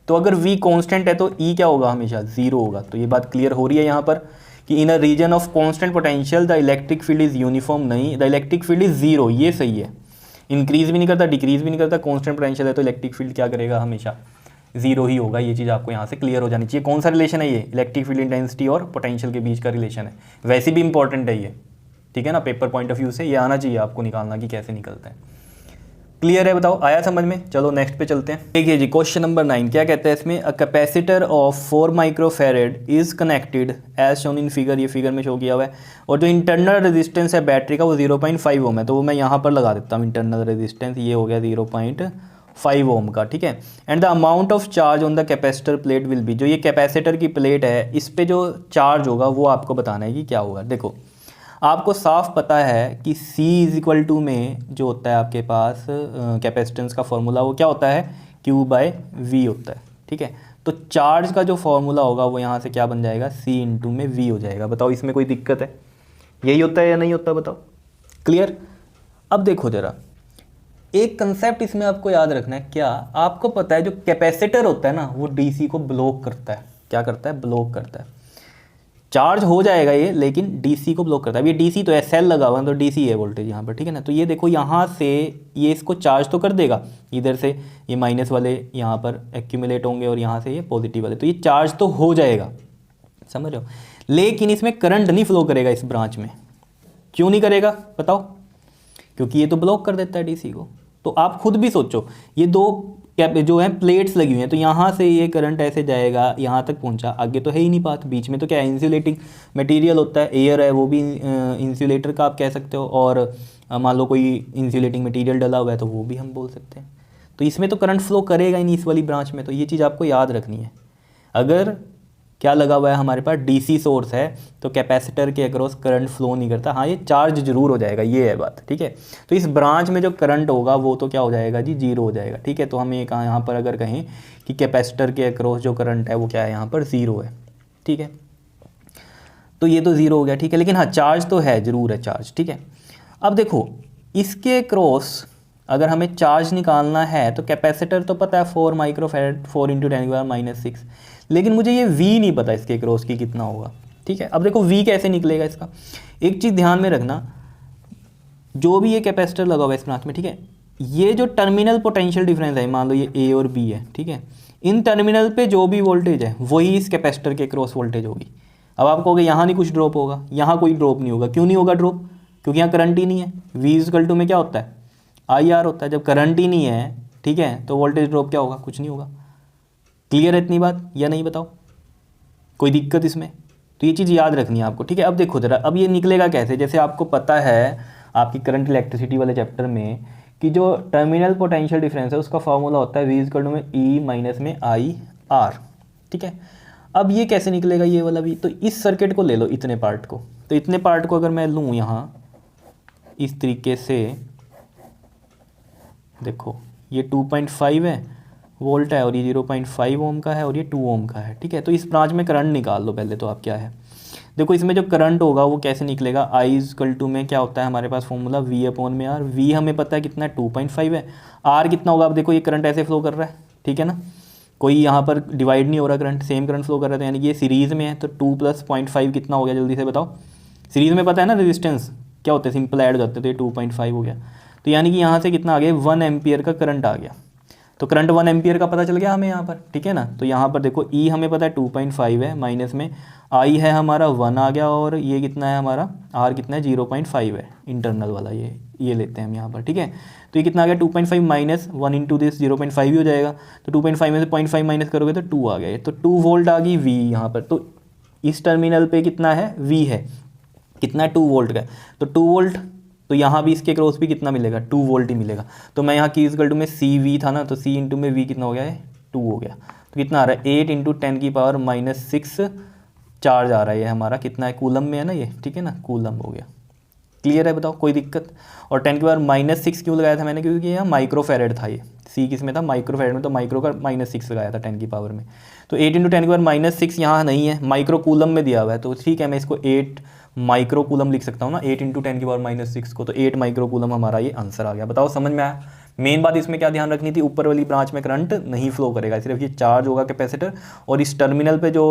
तो अगर v कांस्टेंट है तो e क्या होगा, हमेशा जीरो होगा। तो ये बात क्लियर हो रही है यहाँ पर कि in a region of constant potential the electric field is uniform, नहीं, the electric field is zero, ये सही है, इंक्रीज भी नहीं करता डिक्रीज भी नहीं करता। कांस्टेंट पोटेंशियल है तो इलेक्ट्रिक फील्ड क्या करेगा, हमेशा जीरो ही होगा। ये चीज़ आपको यहाँ से क्लियर हो जानी चाहिए। कौन सा रिलेशन है ये, इलेक्ट्रिक फील्ड इंटेंसिटी और पोटेंशियल के बीच का रिलेशन है। वैसे भी इंपॉर्टेंट है ये, ठीक है ना, पेपर पॉइंट ऑफ व्यू से ये आना चाहिए आपको निकालना कि कैसे निकलता है। क्लियर है, बताओ आया समझ में। चलो नेक्स्ट पे चलते हैं। देखिए जी क्वेश्चन नंबर 9 क्या कहता है इसमें, a capacitor of 4 microfarad is connected as shown in figure, ये फिगर में शो किया हुआ है, और जो इंटरनल रेजिस्टेंस है बैटरी का वो 0.5 ओम है, तो वो मैं यहाँ पर लगा देता हूँ इंटरनल रेजिस्टेंस, ये हो गया 0.5 ओम का, ठीक है। And the amount of charge on the capacitor plate will be, जो ये कैपेसिटर की प्लेट है इस पे जो चार्ज होगा वो आपको बताना है कि क्या होगा। देखो आपको साफ पता है कि C इज इक्वल टू में जो होता है आपके पास कैपेसिटेंस का फॉर्मूला वो क्या होता है, Q/V होता है, ठीक है। तो चार्ज का जो फॉर्मूला होगा वो यहाँ से क्या बन जाएगा, C इंटू में V हो जाएगा। बताओ इसमें कोई दिक्कत है, यही होता है या नहीं होता, बताओ। क्लियर। अब देखो जरा एक कंसेप्ट इसमें आपको याद रखना है, क्या आपको पता है जो कैपेसिटर होता है ना वो DC को ब्लॉक करता है, क्या करता है, ब्लॉक करता है। चार्ज हो जाएगा ये लेकिन DC को ब्लॉक करता है। अब ये DC तो है, सेल लगा हुआ है तो DC है वोल्टेज यहाँ पर, ठीक है ना। तो ये देखो यहाँ से ये इसको चार्ज तो कर देगा, इधर से ये माइनस वाले यहाँ पर एक्यूमुलेट होंगे और यहाँ से ये पॉजिटिव वाले, तो ये चार्ज तो हो जाएगा, समझ रहे हो, लेकिन इसमें करंट नहीं फ्लो करेगा इस ब्रांच में। क्यों नहीं करेगा बताओ, क्योंकि ये तो ब्लॉक कर देता है DC को। तो आप खुद भी सोचो, ये दो जो है प्लेट्स लगी हुई हैं, तो यहाँ से ये करंट ऐसे जाएगा, यहाँ तक पहुँचा, आगे तो है ही नहीं बात, बीच में तो क्या है, इंसुलेटिंग मटेरियल होता है, एयर है, वो भी इंसुलेटर का आप कह सकते हो, और मान लो कोई इंसुलेटिंग मटेरियल डला हुआ है तो वो भी हम बोल सकते हैं। तो इसमें तो करंट फ्लो करेगा ही नहीं इस वाली ब्रांच में, तो ये चीज़ आपको याद रखनी है। अगर क्या लगा हुआ है हमारे पास, डीसी सोर्स है, तो कैपेसिटर के अक्रॉस करंट फ्लो नहीं करता। हाँ, ये चार्ज जरूर हो जाएगा, ये है बात, ठीक है। तो इस ब्रांच में जो करंट होगा वो तो क्या हो जाएगा जी, जीरो हो जाएगा, ठीक है। तो हम ये कहाँ यहाँ पर अगर कहें कि कैपेसिटर के अक्रॉस जो करंट है वो क्या है, यहाँ पर ज़ीरो है, ठीक है। तो ये तो ज़ीरो हो गया, ठीक है। लेकिन हाँ, चार्ज तो है, ज़रूर है चार्ज, ठीक है। अब देखो इसके क्रॉस अगर हमें चार्ज निकालना है तो कैपेसिटर तो पता है 4 माइक्रोफैरड, 4 × 10⁻⁻⁶, लेकिन मुझे ये V नहीं पता इसके क्रॉस की कितना होगा, ठीक है। अब देखो V कैसे निकलेगा इसका, एक चीज़ ध्यान में रखना, जो भी ये कैपेसिटर लगा हुआ है इस ब्रांच में, ठीक है, ये जो टर्मिनल पोटेंशियल डिफरेंस है, मान लो ये A और B है, ठीक है, इन टर्मिनल पे जो भी वोल्टेज है वही इस कैपेसिटर के क्रॉस वोल्टेज होगी। अब आप कहोगे यहाँ नहीं कुछ ड्रॉप होगा, यहाँ कोई ड्रॉप नहीं होगा, क्यों नहीं होगा ड्रॉप, क्योंकि यहाँ करंट ही नहीं है। V में क्या होता है, IR होता है, जब करंट ही नहीं है, ठीक है, तो वोल्टेज ड्रॉप क्या होगा, कुछ नहीं होगा। क्लियर है इतनी बात या नहीं, बताओ कोई दिक्कत इसमें? तो ये चीज़ याद रखनी है आपको, ठीक है। अब देखो जरा, अब ये निकलेगा कैसे, जैसे आपको पता है आपकी करंट इलेक्ट्रिसिटी वाले चैप्टर में कि जो टर्मिनल पोटेंशियल डिफरेंस है उसका फॉर्मूला होता है V=E-IR, ठीक है। अब ये कैसे निकलेगा ये वाला भी, तो इस सर्किट को ले लो, इतने पार्ट को, तो इतने पार्ट को अगर मैं लूँ यहाँ इस तरीके से, देखो ये 2.5 है वोल्ट है और ये 0.5 ओम का है और ये 2 ओम का है, ठीक है। तो इस ब्रांच में करंट निकाल लो पहले तो आप, क्या है देखो इसमें जो करंट होगा वो कैसे निकलेगा, I में क्या होता है हमारे पास फॉर्मूला V/R। V हमें पता है कितना है, 2.5 है। R कितना होगा, अब देखो ये करंट ऐसे फ्लो कर रहा है, ठीक है ना, कोई यहाँ पर डिवाइड नहीं हो रहा करंट, सेम करंट फ्लो कर रहा है, तो यानी कि ये सीरीज़ में है, तो 2 + 0.5 कितना हो गया, जल्दी से बताओ। सीरीज़ में पता है ना रेजिस्टेंस क्या होते हैं, सिंपल ऐड हो जाते हैं, तो ये 2.5 हो गया, तो यानी कि यहाँ से कितना आ गया, 1 एम्पियर का करंट आ गया। तो करंट 1 एम्पियर का पता चल गया हमें यहाँ पर, ठीक है ना। तो यहाँ पर देखो E हमें पता है 2.5 है, माइनस में I है हमारा 1 आ गया, और ये कितना है हमारा R कितना है, 0.5 है इंटरनल वाला, ये लेते हैं हम यहाँ पर, ठीक है। तो ये कितना आ गया, 2.5 माइनस 1 × दिस 0.5 ही हो जाएगा, तो 2.5 में से 0.5 माइनस करोगे तो 2 आ गया, तो 2 वोल्ट आ गई V यहाँ पर। तो इस टर्मिनल पे कितना है, V है, कितना है 2 वोल्ट का, तो 2 वोल्ट, तो यहाँ भी इसके क्रॉस भी कितना मिलेगा, 2 वोल्ट ही मिलेगा। तो मैं यहाँ की = में CV था ना, तो C × में V कितना हो गया है, 2 हो गया, तो कितना आ रहा है 8 × 10⁻⁻6 चार्ज आ रहा है, ये हमारा कितना है, कूलम में है ना ये, ठीक है ना, कूलम हो गया। क्लियर है, बताओ कोई दिक्कत? और 10⁻⁻6 क्यों लगाया था मैंने, क्योंकि यहाँ माइक्रोफेरेड था, ये C किस में था, माइक्रोफेरेड में, तो माइक्रो का -6 लगाया था 10 की पावर में। तो 8 × 10⁻⁻6 यहाँ नहीं है, माइक्रो कूलम में दिया हुआ है, तो ठीक है मैं इसको 8 माइक्रो कूलम लिख सकता हूँ ना, 8 × 10⁻⁻6 को, तो 8 माइक्रो कूलम हमारा ये आंसर आ गया। बताओ समझ में आया? मेन बात इसमें क्या ध्यान रखनी थी, ऊपर वाली ब्रांच में करंट नहीं फ्लो करेगा, सिर्फ ये चार्ज होगा कैपेसिटर, और इस टर्मिनल पे जो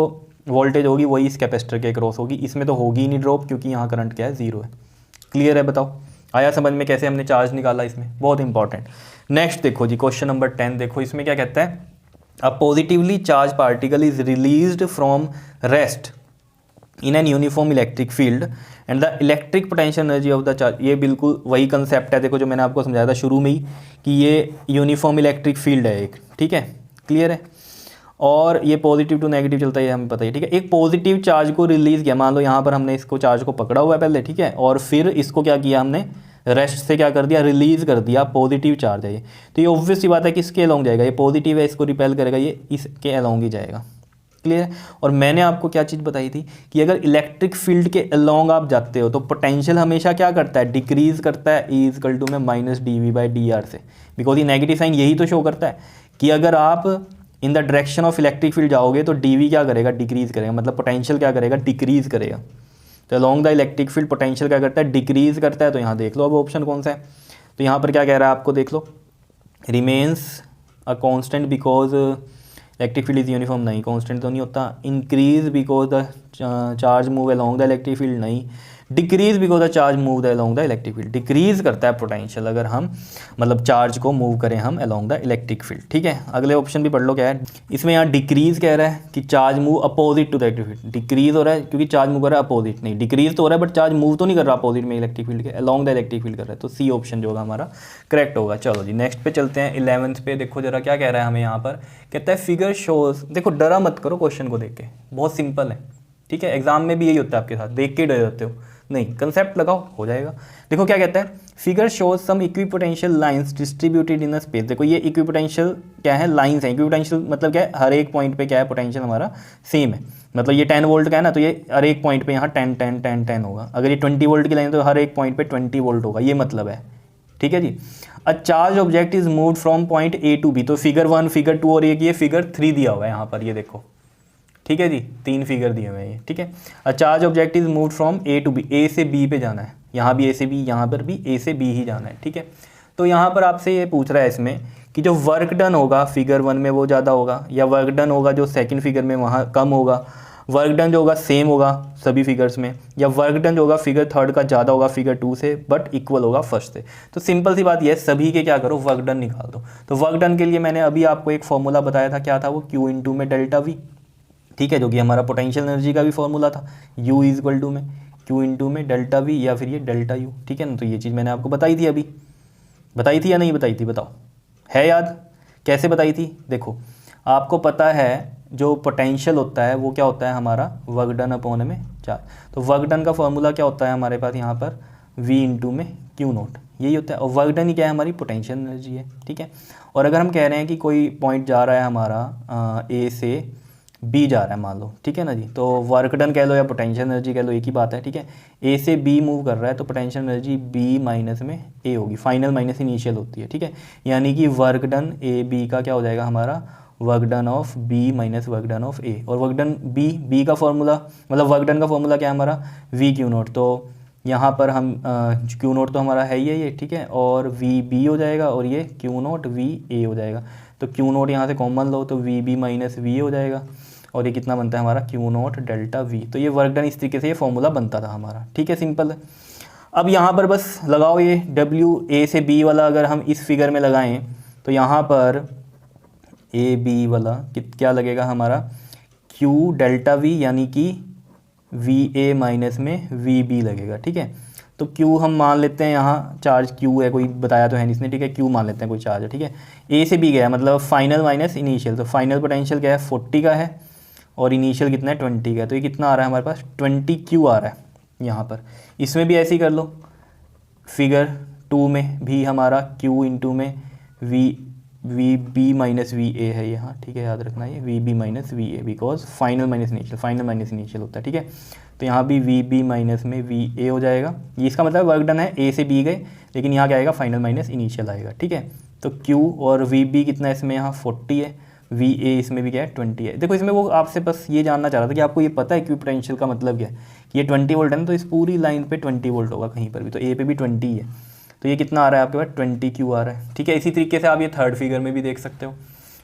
वोल्टेज होगी वही इस कैपेसिटर के क्रॉस होगी, इसमें तो होगी ही नहीं ड्रॉप, क्योंकि यहाँ करंट क्या है, 0 है। क्लियर है, बताओ आया समझ में कैसे हमने चार्ज निकाला इसमें, बहुत इंपॉर्टेंट। नेक्स्ट देखो जी, क्वेश्चन नंबर 10 देखो, इसमें क्या कहता है, a positively charge particle is released from rest in an uniform electric field and the electric potential energy of the charge. ये बिल्कुल वही कंसेप्ट है, देखो जो मैंने आपको समझाया था शुरू में ही, कि ये यूनिफॉर्म इलेक्ट्रिक फील्ड है एक, ठीक है, क्लियर है, और ये पॉजिटिव टू नेगेटिव चलता है, ये हमें पता है, ठीक है। एक पॉजिटिव चार्ज को रिलीज़ किया, मान लो यहाँ पर हमने इसको चार्ज को पकड़ा हुआ है पहले, ठीक है, और फिर इसको क्या किया हमने, रेस्ट से क्या कर दिया, रिलीज़ कर दिया, पॉजिटिव चार्ज है ये, तो ये ऑब्वियस सी बात है कि इसके अलॉन्ग जाएगा, ये पॉजिटिव है, इसको रिपेल करेगा, ये इसके अलॉन्ग ही जाएगा। क्लियर है। और मैंने आपको क्या चीज़ बताई थी कि अगर इलेक्ट्रिक फील्ड के अलॉन्ग आप जाते हो तो पोटेंशियल हमेशा क्या करता है, डिक्रीज करता है, E = में -dV/dr से, बिकॉज ये नेगेटिव साइन यही तो शो करता है कि अगर आप in the direction of electric field जाओगे तो dV क्या करेगा, डिक्रीज करेगा, मतलब पोटेंशियल क्या करेगा, डिक्रीज करेगा। तो along the electric field potential क्या करता है, डिक्रीज करता है। तो यहाँ देख लो अब ऑप्शन कौन सा है, तो यहाँ पर क्या कह रहा है आपको, देख लो, remains a constant because electric field is uniform, नहीं कांस्टेंट तो नहीं होता। Increase because the charge move along the electric field, नहीं। Decrease because the charge move the along the electric field, decrease करता है पोटेंशियल अगर हम मतलब चार्ज को मूव करें हम अलोंग द इलेक्ट्रिक फील्ड, ठीक है। अगले ऑप्शन भी पढ़ लो क्या है इसमें, यहाँ डिक्रीज कह रहा है कि charge move opposite to the electric field, decrease हो रहा है क्योंकि चार्ज मूव कर रहा है अपोजिट, नहीं डिक्रीज तो हो रहा है बट चार्ज मूव तो नहीं कर रहा अपोजिट में इलेक्ट्रिक फील्ड के, अलोंग द इलेक्ट्रिक फील्ड कर रहा है। तो सी ऑप्शन जो होगा हमारा करेक्ट होगा। चलो जी नेक्स्ट पे चलते हैं, 11th पे देखो जरा क्या कह रहा है हमें यहाँ पर, कहता है फिगर शोज, देखो डरा मत करो क्वेश्चन को देख के, बहुत सिंपल है, ठीक है। एग्जाम में भी यही होता है आपके साथ, देख के डर जाते हो, नहीं कंसेप्ट लगाओ हो जाएगा। देखो क्या कहता है, figure shows some equipotential lines distributed in a space. देखो ये इक्विपोटेंशियल क्या है, लाइंस है। इक्विपोटेंशियल मतलब क्या है, हर एक पॉइंट पे क्या है पोटेंशियल हमारा सेम है। मतलब ये 10 वोल्ट का है ना, तो ये हर एक पॉइंट पे यहाँ 10 10 10 10 होगा। अगर ये 20 वोल्ट की लाइन है तो हर एक पॉइंट पे 20 वोल्ट होगा, ये मतलब है। ठीक है जी। A charge object is moved from point A to B, तो फिगर 1 फिगर 2 और ये फिगर 3 दिया हुआ है यहाँ पर, ये देखो। ठीक है जी, 3 फिगर दिए हुए हैं ये। ठीक है, a charge object is moved from A to B, A से बी पे जाना है, यहाँ भी ए से बी, यहाँ पर भी ए से बी ही जाना है। ठीक है, तो यहाँ पर आपसे ये पूछ रहा है इसमें कि जो वर्क डन होगा फिगर 1 में वो ज़्यादा होगा, या वर्क डन होगा जो सेकंड फिगर में वहाँ कम होगा, वर्क डन जो होगा सेम होगा सभी फिगर्स में, या वर्क डन जो होगा फिगर 3 का ज़्यादा होगा फिगर 2 से बट इक्वल होगा फर्स्ट से। तो सिंपल सी बात ये है, सभी के क्या करो, वर्क डन निकाल दो। तो वर्क डन के लिए मैंने अभी आपको एक फॉर्मूला बताया था, क्या था वो, Q इंटू में डेल्टा वी। ठीक है, जो कि हमारा पोटेंशियल एनर्जी का भी फॉर्मूला था, U इज इक्वल टू में Q इंटू में डेल्टा वी या फिर ये डेल्टा U। ठीक है ना, तो ये चीज़ मैंने आपको बताई थी, अभी बताई थी या नहीं बताई थी, बताओ, है याद? कैसे बताई थी? देखो, आपको पता है जो पोटेंशियल होता है वो क्या होता है हमारा, वर्क डन अपॉन में चार्ज। तो वर्क डन का फॉर्मूला क्या होता है हमारे पास यहाँ पर, V इंटू में Q नोट, यही होता है। और वर्क डन ही क्या है, हमारी पोटेंशियल एनर्जी है। ठीक है, और अगर हम कह रहे हैं कि कोई पॉइंट जा रहा है हमारा A से B जा रहा है मान लो, ठीक है ना जी, तो वर्क डन कह लो या पोटेंशियल एनर्जी कह लो, एक ही बात है। ठीक है, A से B मूव कर रहा है तो पोटेंशियल एनर्जी B माइनस में A होगी, फाइनल माइनस इनिशियल होती है। ठीक है, यानी कि वर्क डन A B का क्या हो जाएगा हमारा, work done of B minus work done of A। और वर्क डन B का फॉर्मूला, मतलब वर्क डन का फॉर्मूला क्या है हमारा, V Q नोट। तो यहाँ पर हम Q नोट तो हमारा है ही है ये, ठीक है, और V B हो जाएगा और ये Q नोट V A हो जाएगा। तो Q नोट यहाँ से कॉमन लो तो V B minus V A हो जाएगा, और ये कितना बनता है हमारा, Q नोट डेल्टा V। तो ये वर्क डन इस तरीके से ये फॉर्मूला बनता था हमारा। ठीक है, सिंपल है। अब यहाँ पर बस लगाओ ये W A से B वाला, अगर हम इस फिगर में लगाएं तो यहाँ पर ए बी वाला क्या लगेगा हमारा, Q डेल्टा V, यानी कि V A माइनस में V B लगेगा। ठीक है, तो Q हम मान लेते हैं, यहाँ चार्ज Q है, कोई बताया तो है नहीं इसने। ठीक है, Q मान लेते हैं कोई चार्ज है। ठीक है, A से B गया मतलब फाइनल माइनस इनिशियल, तो फाइनल पोटेंशियल क्या है 40 का है और इनिशियल कितना है 20 का है। तो ये कितना आ रहा है हमारे पास 20Q आ रहा है यहाँ पर। इसमें भी ऐसे ही कर लो, फिगर 2 में भी हमारा Q इंटू में V B minus V A है यहाँ। ठीक है, याद रखना ये V B minus V A, because final minus initial, final minus initial होता है। ठीक है, तो यहाँ भी वी बी माइनस में वी ए हो जाएगा। ये इसका मतलब वर्क डन है, ए से बी गए, लेकिन यहाँ क्या आएगा, फाइनल माइनस इनिशियल आएगा। ठीक है, तो Q और वी बी कितना है इसमें, यहाँ 40 है, वी ए इसमें भी क्या है 20 है। देखो, इसमें वो आपसे बस ये जानना चाह रहा था कि आपको ये पता है Q पोटेंशियल का मतलब क्या है, कि ये 20 वोल्ट है ना, तो इस पूरी लाइन पे 20 वोल्ट होगा कहीं पर भी, तो ए पे भी 20 है। तो ये कितना आ रहा है आपके पास 20Q आ रहा है। ठीक है, इसी तरीके से आप ये थर्ड फिगर में भी देख सकते हो।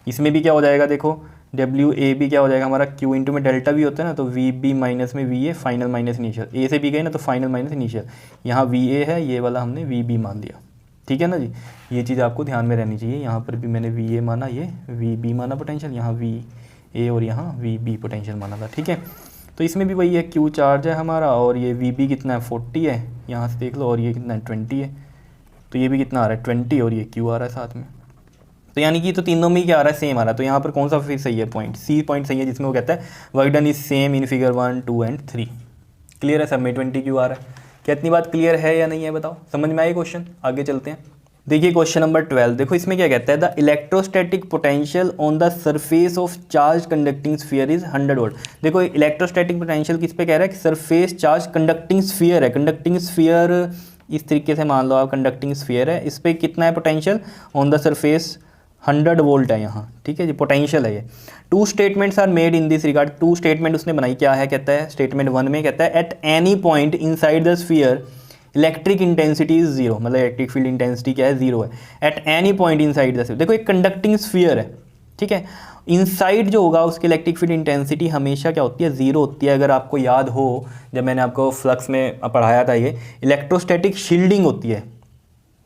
इसमें भी क्या हो जाएगा, देखो W A B क्या हो जाएगा हमारा, Q इंटू में डेल्टा V होता है ना, तो V B माइनस में V A, final minus initial. A से B गए ना तो फाइनल माइनस इनिशियल, यहाँ V A है, ये वाला हमने V B मान दिया। ठीक है ना जी, ये चीज़ आपको ध्यान में रहनी चाहिए। यहाँ पर भी मैंने V A माना, ये V B माना पोटेंशियल, यहाँ V A और यहाँ V B पोटेंशियल माना था। ठीक है, तो इसमें भी वही है, Q चार्ज है हमारा और ये V B कितना है 40 है, यहाँ से देख लो, और ये कितना है 20 है, तो ये भी कितना आ रहा है 20 और ये Q आ रहा है साथ में। तो यानी कि तो तीनों में ही क्या आ रहा है, सेम आ रहा है। तो यहाँ पर कौन सा फिर सही है, पॉइंट C पॉइंट सही है, जिसमें वो कहता है work done is same in figure 1 2 and 3। Clear है सब में 20Q आ रहा है। क्या इतनी बात क्लियर है या नहीं है, बताओ, समझ में आए क्वेश्चन? आगे चलते हैं। देखिए क्वेश्चन नंबर 12, देखो इसमें क्या कहता है, the electrostatic potential on the surface of charge conducting sphere is 100 volt. देखो इलेक्ट्रोस्टैटिक पोटेंशियल किस पे कह रहा है, कि सरफेस चार्ज कंडक्टिंग स्फीयर है, कंडक्टिंग स्फीयर इस तरीके से मान लो आप, कंडक्टिंग स्फीयर है, इस पर कितना है potential on the surface 100 volt है यहाँ। ठीक है जी, पोटेंशियल है ये। Two statements are made in this regard, two statement उसने बनाई, क्या है, कहता है स्टेटमेंट 1 में कहता है eight any point inside the sphere electric intensity is zero, मतलब इलेक्ट्रिक फील्ड इंटेंसिटी क्या है, जीरो है eight any point inside the sphere. देखो एक कंडक्टिंग स्फीयर है, ठीक है, इनसाइड जो होगा उसकी इलेक्ट्रिक फील्ड इंटेंसिटी हमेशा क्या होती है, जीरो होती है। अगर आपको याद हो, जब मैंने आपको फ्लक्स में पढ़ाया था, ये इलेक्ट्रोस्टैटिक शील्डिंग होती है।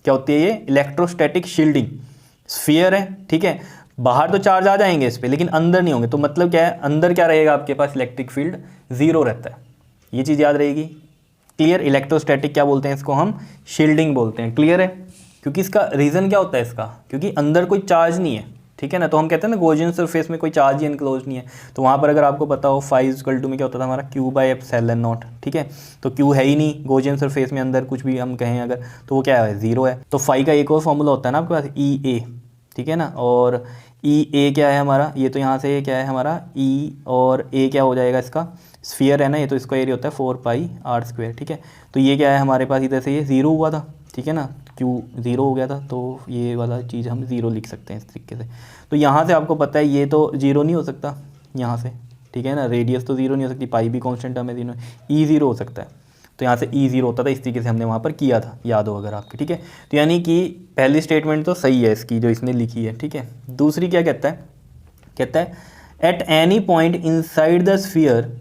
क्या होती है ये, इलेक्ट्रोस्टैटिक शील्डिंग। स्फीयर है, ठीक है, बाहर तो चार्ज आ जाएंगे इस पर, लेकिन अंदर नहीं होंगे। तो मतलब क्या है, अंदर क्या रहेगा आपके पास, इलेक्ट्रिक फील्ड जीरो रहता है। ये चीज़ याद रहेगी। क्लियर, इलेक्ट्रोस्टैटिक क्या बोलते हैं इसको, हम शील्डिंग बोलते हैं। क्लियर है, क्योंकि इसका रीज़न क्या होता है इसका, क्योंकि अंदर कोई चार्ज नहीं है। ठीक है ना, तो हम कहते हैं ना गॉसियन सरफेस में कोई चार्ज ही इनक्लोज नहीं है। तो वहाँ पर अगर आपको पता हो φ में क्या होता था हमारा, Q/ε0। ठीक है, तो Q है ही नहीं गॉसियन सरफेस में, अंदर कुछ भी हम कहें अगर, तो वो क्या है, जीरो है। तो फाई का एक और फॉर्मूला होता है ना आपके पास, EA, ठीक है ना। और ई ए क्या है हमारा, ये तो यहाँ से क्या है हमारा ई, और ए क्या हो जाएगा इसका, स्फीयर है ना, ये तो इसका एरिया होता है 4πr²। ठीक है, तो ये क्या है हमारे पास, इधर से ये ज़ीरो हुआ था, ठीक है ना, क्यू ज़ीरो हो गया था, तो ये वाला चीज़ हम ज़ीरो लिख सकते हैं इस तरीके से। तो यहाँ से आपको पता है ये तो ज़ीरो नहीं हो सकता यहाँ से, ठीक है ना, रेडियस तो ज़ीरो नहीं हो सकती, पाई भी कॉन्स्टेंट हमें ज़ीरो, ई ज़ीरो हो सकता है, तो यहाँ से ई ज़ीरो होता था, इस तरीके से हमने वहाँ पर किया था, याद हो अगर आपके। ठीक है, तो यानी कि पहली स्टेटमेंट तो सही है इसकी जो इसने लिखी है। ठीक है, दूसरी क्या कहता है, कहता है eight any point inside the sphere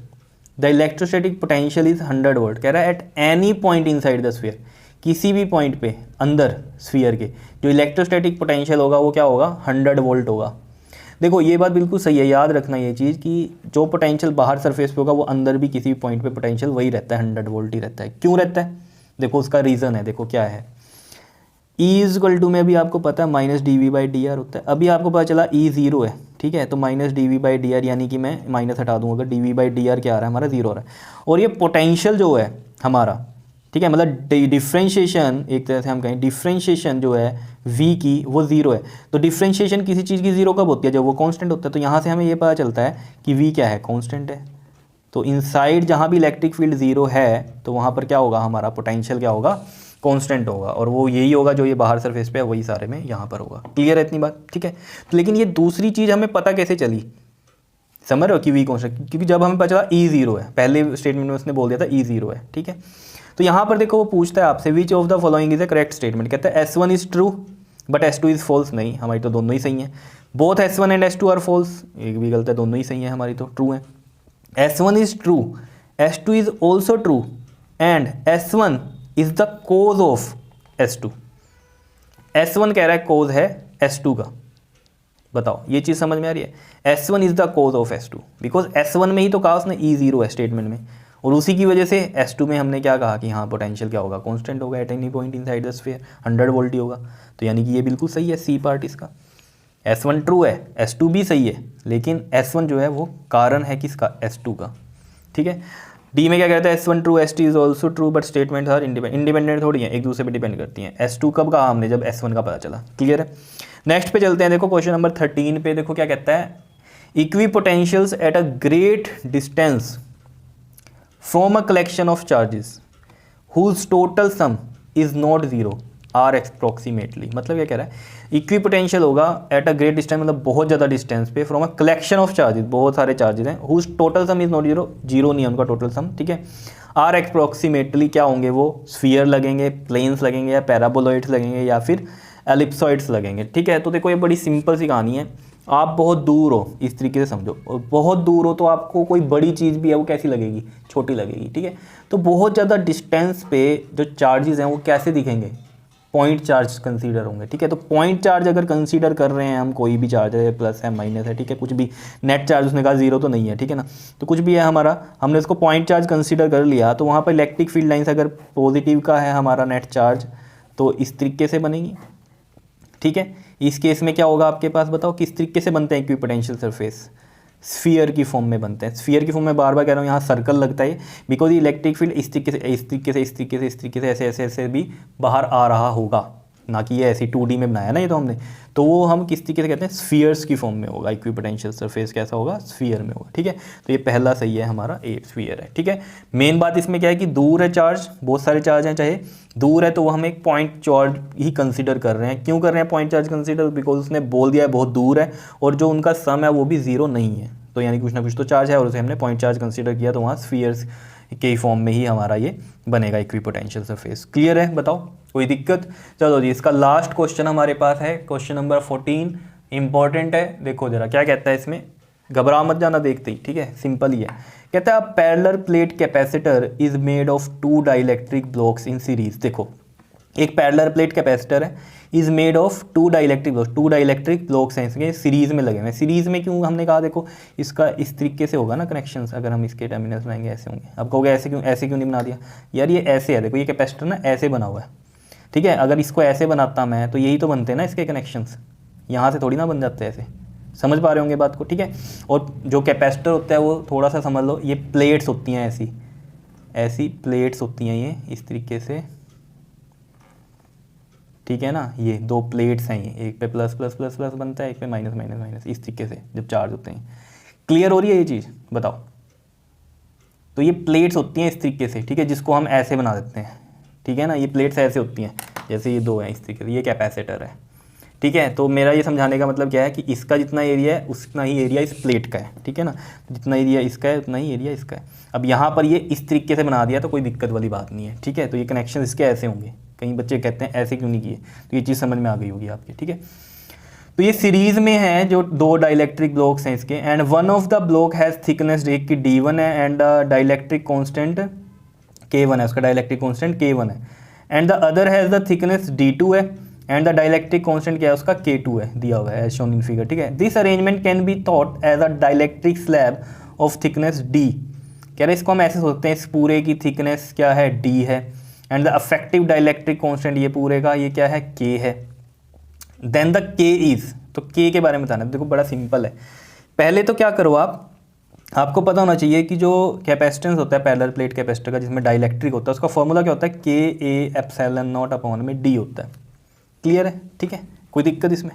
the electrostatic potential is 100 volt. कह रहा है eight any point inside the sphere, किसी भी पॉइंट पे अंदर स्फीयर के जो इलेक्ट्रोस्टैटिक पोटेंशियल होगा वो क्या होगा, 100 वोल्ट होगा। देखो ये बात बिल्कुल सही है, याद रखना ये चीज़ कि जो पोटेंशियल बाहर सरफेस पे होगा वो अंदर भी किसी भी पॉइंट पे पोटेंशियल वही रहता है, 100 वोल्ट ही रहता है। क्यों रहता है, देखो उसका रीज़न है, देखो क्या है, E में अभी आपको पता है -dV/dr होता है। अभी आपको पता चला E ज़ीरो है, ठीक है, तो -dV/dr यानी कि मैं माइनस हटा दूँ, अगर dV/dr क्या आ रहा है हमारा ज़ीरो आ रहा है। और ये पोटेंशियल जो है हमारा, ठीक है, मतलब डिफ्रेंशिएशन, एक तरह से हम कहें डिफ्रेंशिएशन जो है v की वो ज़ीरो है। तो डिफ्रेंशिएशन किसी चीज़ की ज़ीरो कब होती है, जब वो कांस्टेंट होता है। तो यहाँ से हमें ये पता चलता है कि v क्या है, कांस्टेंट है। तो इनसाइड जहाँ भी इलेक्ट्रिक फील्ड ज़ीरो है तो वहाँ पर क्या होगा, हमारा पोटेंशियल क्या होगा, कांस्टेंट होगा, और वो यही होगा जो ये बाहर सरफेस पे है वही सारे में यहाँ पर होगा। क्लियर है इतनी बात, ठीक है। तो लेकिन ये दूसरी चीज़ हमें पता कैसे चली, समझ रहे हो कि v कांस्टेंट, क्योंकि जब हमें पता चला E ज़ीरो है, पहले स्टेटमेंट में उसने बोल दिया था E ज़ीरो है, ठीक है। तो यहाँ पर देखो वो पूछता है आपसे which of the following is a correct statement, कहता है S1 is true but S2 is false. नहीं, हमारी तो दोनों ही सही हैं, both S1 and S2 are false, एक भी गलत है, दोनों ही सही है, हमारी तो ट्रू है। S1 is true, S2 is also true and S1 is the cause of S2। S1 कह रहा है कोज है S2 का, बताओ ये चीज़ समझ में आ रही है। S1 is the cause of S2 because S1 में ही तो कहा उसने E ज़ीरो है स्टेटमेंट में, और उसी की वजह से S2 में हमने क्या कहा कि हाँ पोटेंशियल क्या होगा, कांस्टेंट होगा, at any point inside the sphere 100 volt ही होगा। तो यानी कि ये बिल्कुल सही है, सी पार्ट इसका। S1 ट्रू है, S2 भी सही है, लेकिन S1 जो है वो कारण है किसका, S2 का, ठीक है। डी में क्या कहता है, S1 true, S2 is also true but statement are independent थोड़ी है, एक दूसरे पे डिपेंड करती हैं। S2 कब कहा हमने, जब S1 का पता चला। क्लियर है। नेक्स्ट पे चलते हैं, देखो क्वेश्चन नंबर 13 पे देखो क्या कहता है, equipotentials at a great distance from a collection of charges whose total sum is not zero are approximately. मतलब क्या कह रहा है, इक्वी पोटेंशियल होगा एट अ ग्रेट डिस्टेंस, मतलब बहुत ज़्यादा डिस्टेंस पे, from a collection of charges, बहुत सारे चार्जेस हैं, whose total sum is not zero, zero नहीं है उनका टोटल सम, ठीक है। आर अप्रोक्सीमेटली क्या होंगे वो, स्फीयर लगेंगे, प्लेन्स लगेंगे, या पैराबोलॉइड्स लगेंगे, या फिर एलिप्सॉइड्स लगेंगे, ठीक है। तो देखो ये बड़ी सिंपल सी कहानी है, आप बहुत दूर हो, इस तरीके से समझो, और बहुत दूर हो तो आपको कोई बड़ी चीज़ भी है वो कैसी लगेगी, छोटी लगेगी, ठीक है। तो बहुत ज़्यादा डिस्टेंस पे जो चार्जेस हैं वो कैसे दिखेंगे, पॉइंट चार्ज कंसीडर होंगे, ठीक है। तो पॉइंट चार्ज अगर कंसीडर कर रहे हैं हम, कोई भी चार्ज है, प्लस है माइनस है, ठीक है, कुछ भी, नेट चार्ज उसने कहा जीरो तो नहीं है, ठीक है ना, तो कुछ भी है हमारा, हमने उसको पॉइंट चार्ज कंसीडर कर लिया, तो वहाँ पर इलेक्ट्रिक फील्ड लाइन्स अगर पॉजिटिव का है हमारा नेट चार्ज तो इस तरीके से बनेगी, ठीक है। इस केस में क्या होगा आपके पास, बताओ किस तरीके से बनते हैं इक्विपोटेंशियल सरफेस, स्फीयर की फॉर्म में बनते हैं। स्फीयर की फॉर्म में बार बार कह रहा हूँ, यहाँ सर्कल लगता है बिकॉज ये इलेक्ट्रिक फील्ड इस तरीके से, इस तरीके से, इस तरीके से, इस तरीके से, ऐसे ऐसे ऐसे भी बाहर आ रहा होगा, ना कि ये ऐसी 2D में बनाया ना ये तो हमने, तो वो हम किस तरीके से कहते हैं, स्फीयर्स की फॉर्म में होगा। इक्विपोटेंशियल सरफेस कैसा होगा, स्फीयर में होगा, ठीक है। तो ये पहला सही है हमारा, ए स्फीयर है, ठीक है। मेन बात इसमें क्या है कि दूर है चार्ज, बहुत सारे चार्ज हैं, चाहे दूर है, तो वो हम एक पॉइंट चार्ज ही कंसीडर कर रहे हैं। क्यों कर रहे हैं पॉइंट चार्ज कंसीडर, बिकॉज उसने बोल दिया है बहुत दूर है, और जो उनका सम है वो भी जीरो नहीं है, तो यानी कुछ ना कुछ तो चार्ज है, और उसे हमने पॉइंट चार्ज कंसीडर किया, तो वहाँ स्फीयर्स के फॉर्म में ही हमारा ये बनेगा इक्विपोटेंशियल सरफेस। क्लियर है, बताओ कोई दिक्कत। चलो जी, इसका लास्ट क्वेश्चन हमारे पास है, क्वेश्चन नंबर 14, इंपॉर्टेंट है। देखो जरा क्या कहता है इसमें, घबरा मत जाना देखते ही, ठीक है, सिंपल ही है। कहता है parallel plate capacitor is made of 2 dielectric blocks in series. देखो एक पैरेलल प्लेट कैपेसिटर है, is made of 2 dielectric blocks, 2 dielectric blocks हैं इसके, सीरीज में लगे हुए हैं। सीरीज में क्यों हमने कहा, देखो इसका इस तरीके से होगा ना कनेक्शंस, अगर हम इसके टर्मिनल्स बनाएंगे ऐसे होंगे। अब कहोगे ऐसे क्यों नहीं बना दिया, यार ये ऐसे है, देखो ये कैपेसिटर ना ऐसे बना हुआ है, ठीक है। अगर इसको ऐसे बनाता मैं तो यही तो बनते हैं ना इसके कनेक्शंस, यहाँ से थोड़ी ना बन जाते ऐसे, समझ पा रहे होंगे बात को, ठीक है। और जो कैपेसिटर होता है वो थोड़ा सा समझ लो, ये प्लेट्स होती हैं, ऐसी ऐसी प्लेट्स होती हैं ये इस तरीके से, ठीक है ना, ये दो प्लेट्स हैं, ये एक पे प्लस प्लस प्लस प्लस बनता है, एक पे माइनस माइनस माइनस, इस तरीके से जब चार्ज होते हैं। क्लियर हो रही है ये चीज़, बताओ। तो ये प्लेट्स होती हैं इस तरीके से, ठीक है, जिसको हम ऐसे बना देते हैं, ठीक है ना, ये प्लेट्स ऐसे होती हैं, जैसे ये दो हैं इस तरीके से, ये कैपेसिटर है, ठीक है। तो मेरा ये समझाने का मतलब क्या है कि इसका जितना एरिया है उतना ही एरिया इस प्लेट का है, ठीक है ना, जितना एरिया इसका है उतना ही एरिया इसका है। अब यहाँ पर ये इस तरीके से बना दिया तो कोई दिक्कत वाली बात नहीं है, ठीक है। तो ये कनेक्शन इसके ऐसे होंगे, कई बच्चे कहते हैं ऐसे क्यों नहीं किए, तो ये चीज़ समझ में आ गई होगी आपके, ठीक है। तो ये सीरीज में है जो दो डाइलेक्ट्रिक ब्लॉक्स हैं इसके, and one of the block has thickness एक की D1 है एंड डाइलेक्ट्रिक कॉन्स्टेंट K1 है, उसका डाइलेक्ट्रिक कॉन्स्टेंट K1 है, and the other has the thickness D2 है एंड द डाइलेक्ट्रिक कॉन्स्टेंट क्या है उसका K2 है, दिया हुआ है एज शोन इन फिगर, ठीक है। This arrangement can be thought as a dielectric slab of thickness D। कह रहे इसको हम ऐसे सोचते हैं, इस पूरे की थिकनेस क्या है D है, and the affective dielectric constant ये पूरे का ये क्या है K है। देन द K इज, तो K के बारे में बताना, देखो बड़ा सिंपल है। पहले तो क्या करो आपको पता होना चाहिए कि जो कैपेसिटेंस होता है पैरेलल प्लेट कैपेसिटर का जिसमें डाइलेक्ट्रिक होता है, उसका फॉर्मूला क्या होता है, Ka/ε0/d होता है। क्लियर है, ठीक है, कोई दिक्कत इसमें,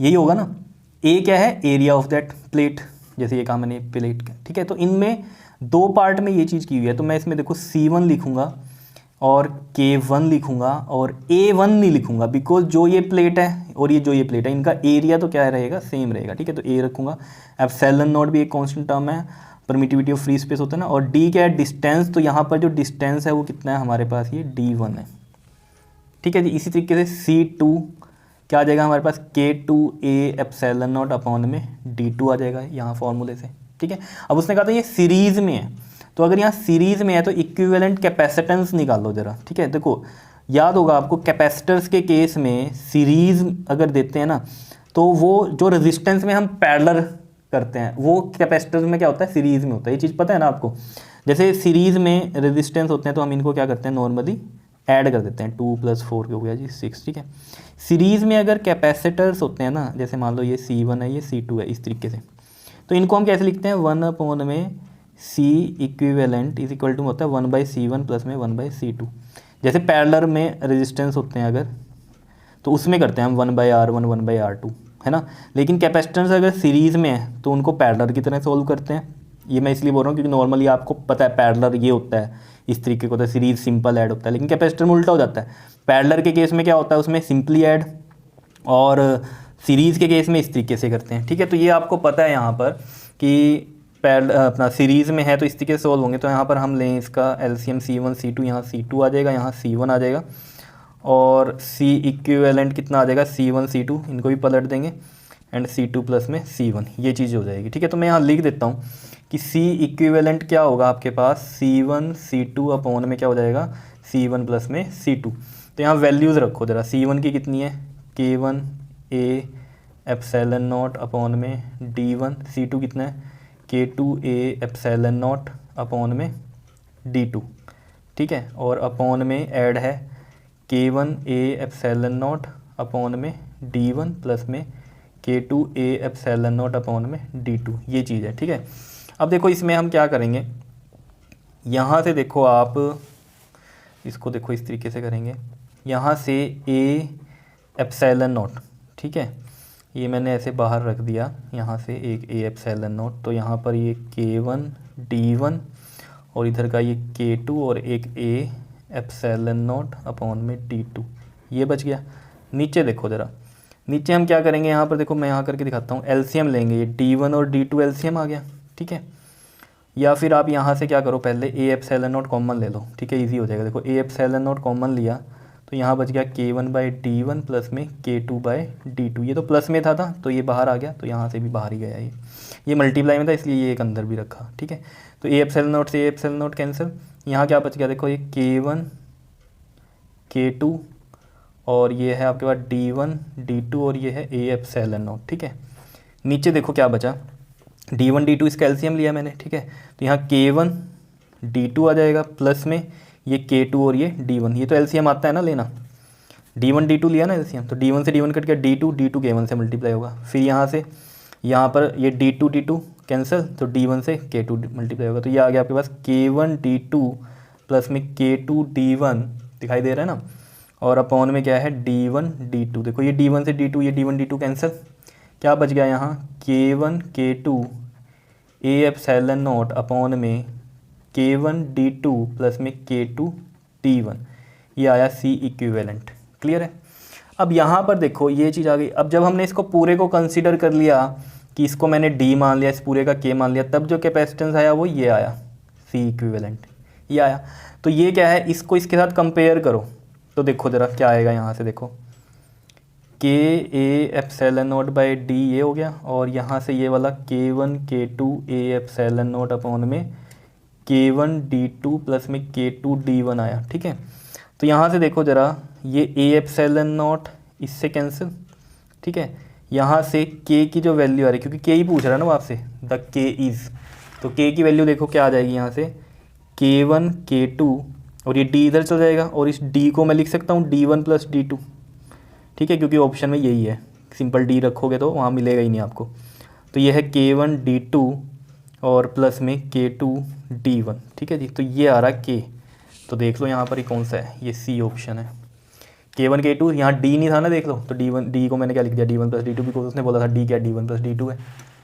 यही होगा ना। ए क्या है, एरिया ऑफ दैट प्लेट, जैसे ये कहा मैंने प्लेट का, ठीक है। तो इनमें दो पार्ट में ये चीज़ की हुई है, तो मैं इसमें देखो C1 लिखूंगा और K1 लिखूंगा और A1 नहीं लिखूंगा, बिकॉज जो ये प्लेट है और ये जो ये प्लेट है इनका एरिया तो क्या रहेगा, सेम रहेगा, ठीक है। तो A रखूंगा। ε0 भी एक कांस्टेंट टर्म है, परमिटिविटी ऑफ फ्री स्पेस होता है ना, और D क्या है, डिस्टेंस, तो यहाँ पर जो डिस्टेंस है वो कितना है हमारे पास, ये D1 है, ठीक है जी। इसी तरीके से C2 क्या आ जाएगा हमारे पास, K2A/ε0/d2 आ जाएगा यहाँ फॉर्मूले से, ठीक है। अब उसने कहा था ये सीरीज में है, तो अगर यहाँ सीरीज में है तो इक्विवेलेंट कैपेसिटेंस निकालो जरा, ठीक है। देखो याद होगा आपको, कैपेसिटर्स के केस में सीरीज अगर देते हैं ना, तो वो जो रेजिस्टेंस में हम पैरेलल करते हैं वो कैपेसिटर्स में क्या होता है, सीरीज में होता है। ये चीज़ पता है ना आपको। जैसे सीरीज में रेजिस्टेंस होते हैं तो हम इनको क्या करते हैं, नॉर्मली ऐड कर देते हैं, 2 + 4 हो गया जी 6, ठीक है। सीरीज़ में अगर कैपेसिटर्स होते हैं ना, जैसे मान लो ये C1 है ये C2 है, इस तरीके से, तो इनको हम कैसे लिखते हैं, 1/C equivalent is equal to होता है 1/C1 प्लस में 1/C2। जैसे पैरेलल में रेजिस्टेंस होते हैं अगर, तो उसमें करते हैं हम 1/R1 1/R2, है ना। लेकिन कैपेसिटेंस अगर सीरीज़ में है तो उनको पैरेलल की तरह सोल्व करते हैं। ये मैं इसलिए बोल रहा हूँ क्योंकि नॉर्मली आपको पता है पैरेलल ये होता है, इस तरीके का होता है, सीरीज सिंपल ऐड होता है, लेकिन कैपेसिटर में उल्टा हो जाता है। पैरेलल के केस में क्या होता है, उसमें सिंपली ऐड, और सीरीज़ के केस में इस तरीके से करते हैं, ठीक है। तो ये आपको पता है यहाँ पर कि अपना सीरीज़ में है तो इस तरीके से सोल्व होंगे। तो यहाँ पर हम लें इसका एलसीएम C1 C2, यहाँ C2 आ जाएगा, यहाँ C1 आ जाएगा, और C इक्विवेलेंट कितना आ जाएगा, C1 C2, इनको भी पलट देंगे, एंड C2 प्लस में C1, ये चीज़ हो जाएगी, ठीक है। तो मैं यहाँ लिख देता हूँ कि C इक्विवेलेंट क्या होगा आपके पास, C1 C2 अपॉन में क्या हो जाएगा, C1 प्लस में C2। तो यहाँ वैल्यूज़ रखो ज़रा, C1 की कितनी है, K1A/ε0 अपॉन में D1, C2 कितना है, K2A/ε0 अपॉन में D2, ठीक है। और अपॉन में ऐड है K1A/ε0 अपॉन में D1 प्लस में K2A/ε0 अपॉन में D2, ये चीज़ है, ठीक है। अब देखो इसमें हम क्या करेंगे, यहाँ से देखो आप इसको देखो इस तरीके से करेंगे, यहाँ से A/ε0, ठीक है, ये मैंने ऐसे बाहर रख दिया, यहाँ से एक A/ε0, तो यहाँ पर ये K1 D1 और इधर का ये K2 और एक A/ε0 अपॉन में D2, ये बच गया। नीचे देखो ज़रा, नीचे हम क्या करेंगे, यहाँ पर देखो मैं यहाँ करके दिखाता हूँ, एलसीएम लेंगे, ये D1 और D2 एलसीएम आ गया, ठीक है। या फिर आप यहाँ से क्या करो, पहले A/ε0 कॉमन ले लो, ठीक है, इजी हो जाएगा। देखो A/ε0 कॉमन लिया तो यहाँ बच गया K1/D1 प्लस में K2/D2, ये तो प्लस में था तो ये बाहर आ गया, तो यहाँ से भी बाहर ही गया, ये मल्टीप्लाई में था इसलिए ये एक अंदर भी रखा, ठीक है। तो A/ε0 से A/ε0 कैंसिल, यहाँ क्या बच गया, देखो ये K1 K2 और ये है आपके पास D1 D2 और ये है A/ε0, ठीक है। नीचे देखो क्या बचा, D1 D2 इसका एलसीएम लिया मैंने, ठीक है। तो यहाँ K1 D2 आ जाएगा प्लस में ये K2 और ये D1, ये तो एलसीएम आता है ना लेना, D1 D2 लिया ना एलसीएम, तो D1 से D1 कट गया, D2 K1 से मल्टीप्लाई होगा, फिर यहाँ से यहाँ पर ये D2 D2 कैंसिल, तो D1 से K2 मल्टीप्लाई होगा, तो ये आ गया आपके पास K1 D2 प्लस में K2 D1, दिखाई दे रहा है ना, और अपॉन में क्या है D1 D2। देखो ये D1 से D2, ये D1 D2 कैंसिल, क्या बच गया यहाँ K1 K2 A epsilon not upon में K1 D2 प्लस में K2 D1, ये आया C इक्विवेलेंट। क्लियर है। अब यहाँ पर देखो ये चीज़ आ गई। अब जब हमने इसको पूरे को कंसीडर कर लिया कि इसको मैंने D मान लिया, इस पूरे का K मान लिया, तब जो कैपेसिटेंस आया वो ये आया C इक्विवेलेंट, ये आया। तो ये क्या है, इसको इसके साथ कंपेयर करो तो देखो ज़रा क्या आएगा। यहाँ से देखो K A epsilon not by D ये हो गया, और यहाँ से ये वाला K1 K2 A epsilon not upon में K1 D2 प्लस में K2 D1 आया। ठीक है। तो यहाँ से देखो ज़रा, ये A एप्सिलॉन नॉट इससे कैंसिल। ठीक है। यहाँ से K की जो वैल्यू आ रही है, क्योंकि K ही पूछ रहा है ना वो आपसे, द K इज़, तो K की वैल्यू देखो क्या आ जाएगी यहाँ से K1 K2, और ये D इधर चल जाएगा, और इस D को मैं लिख सकता हूँ D1 प्लस D2। ठीक है, क्योंकि ऑप्शन में यही है, सिंपल D रखोगे तो वहाँ मिलेगा ही नहीं आपको। तो ये है K1 D2 और प्लस में K2 D1। ठीक है जी। तो ये आ रहा है K। तो देख लो यहाँ पर ही कौन सा है, ये C ऑप्शन है। K1 K2, यहाँ D नहीं था ना, देख लो। तो D को मैंने क्या लिख दिया D1 प्लस D2, बिकॉज उसने बोला था D क्या D1 प्लस D2 है।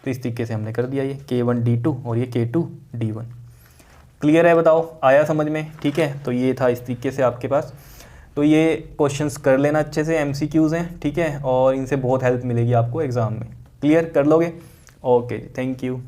तो इस तरीके से हमने कर दिया ये K1 D2 और ये K2 D1। क्लियर है, बताओ आया समझ में। ठीक है। तो ये था इस तरीके से आपके पास। तो ये क्वेश्चंस कर लेना अच्छे से, MCQs हैं। ठीक है। और इनसे बहुत हेल्प मिलेगी आपको एग्ज़ाम में। क्लियर कर लोगे। Okay, thank you.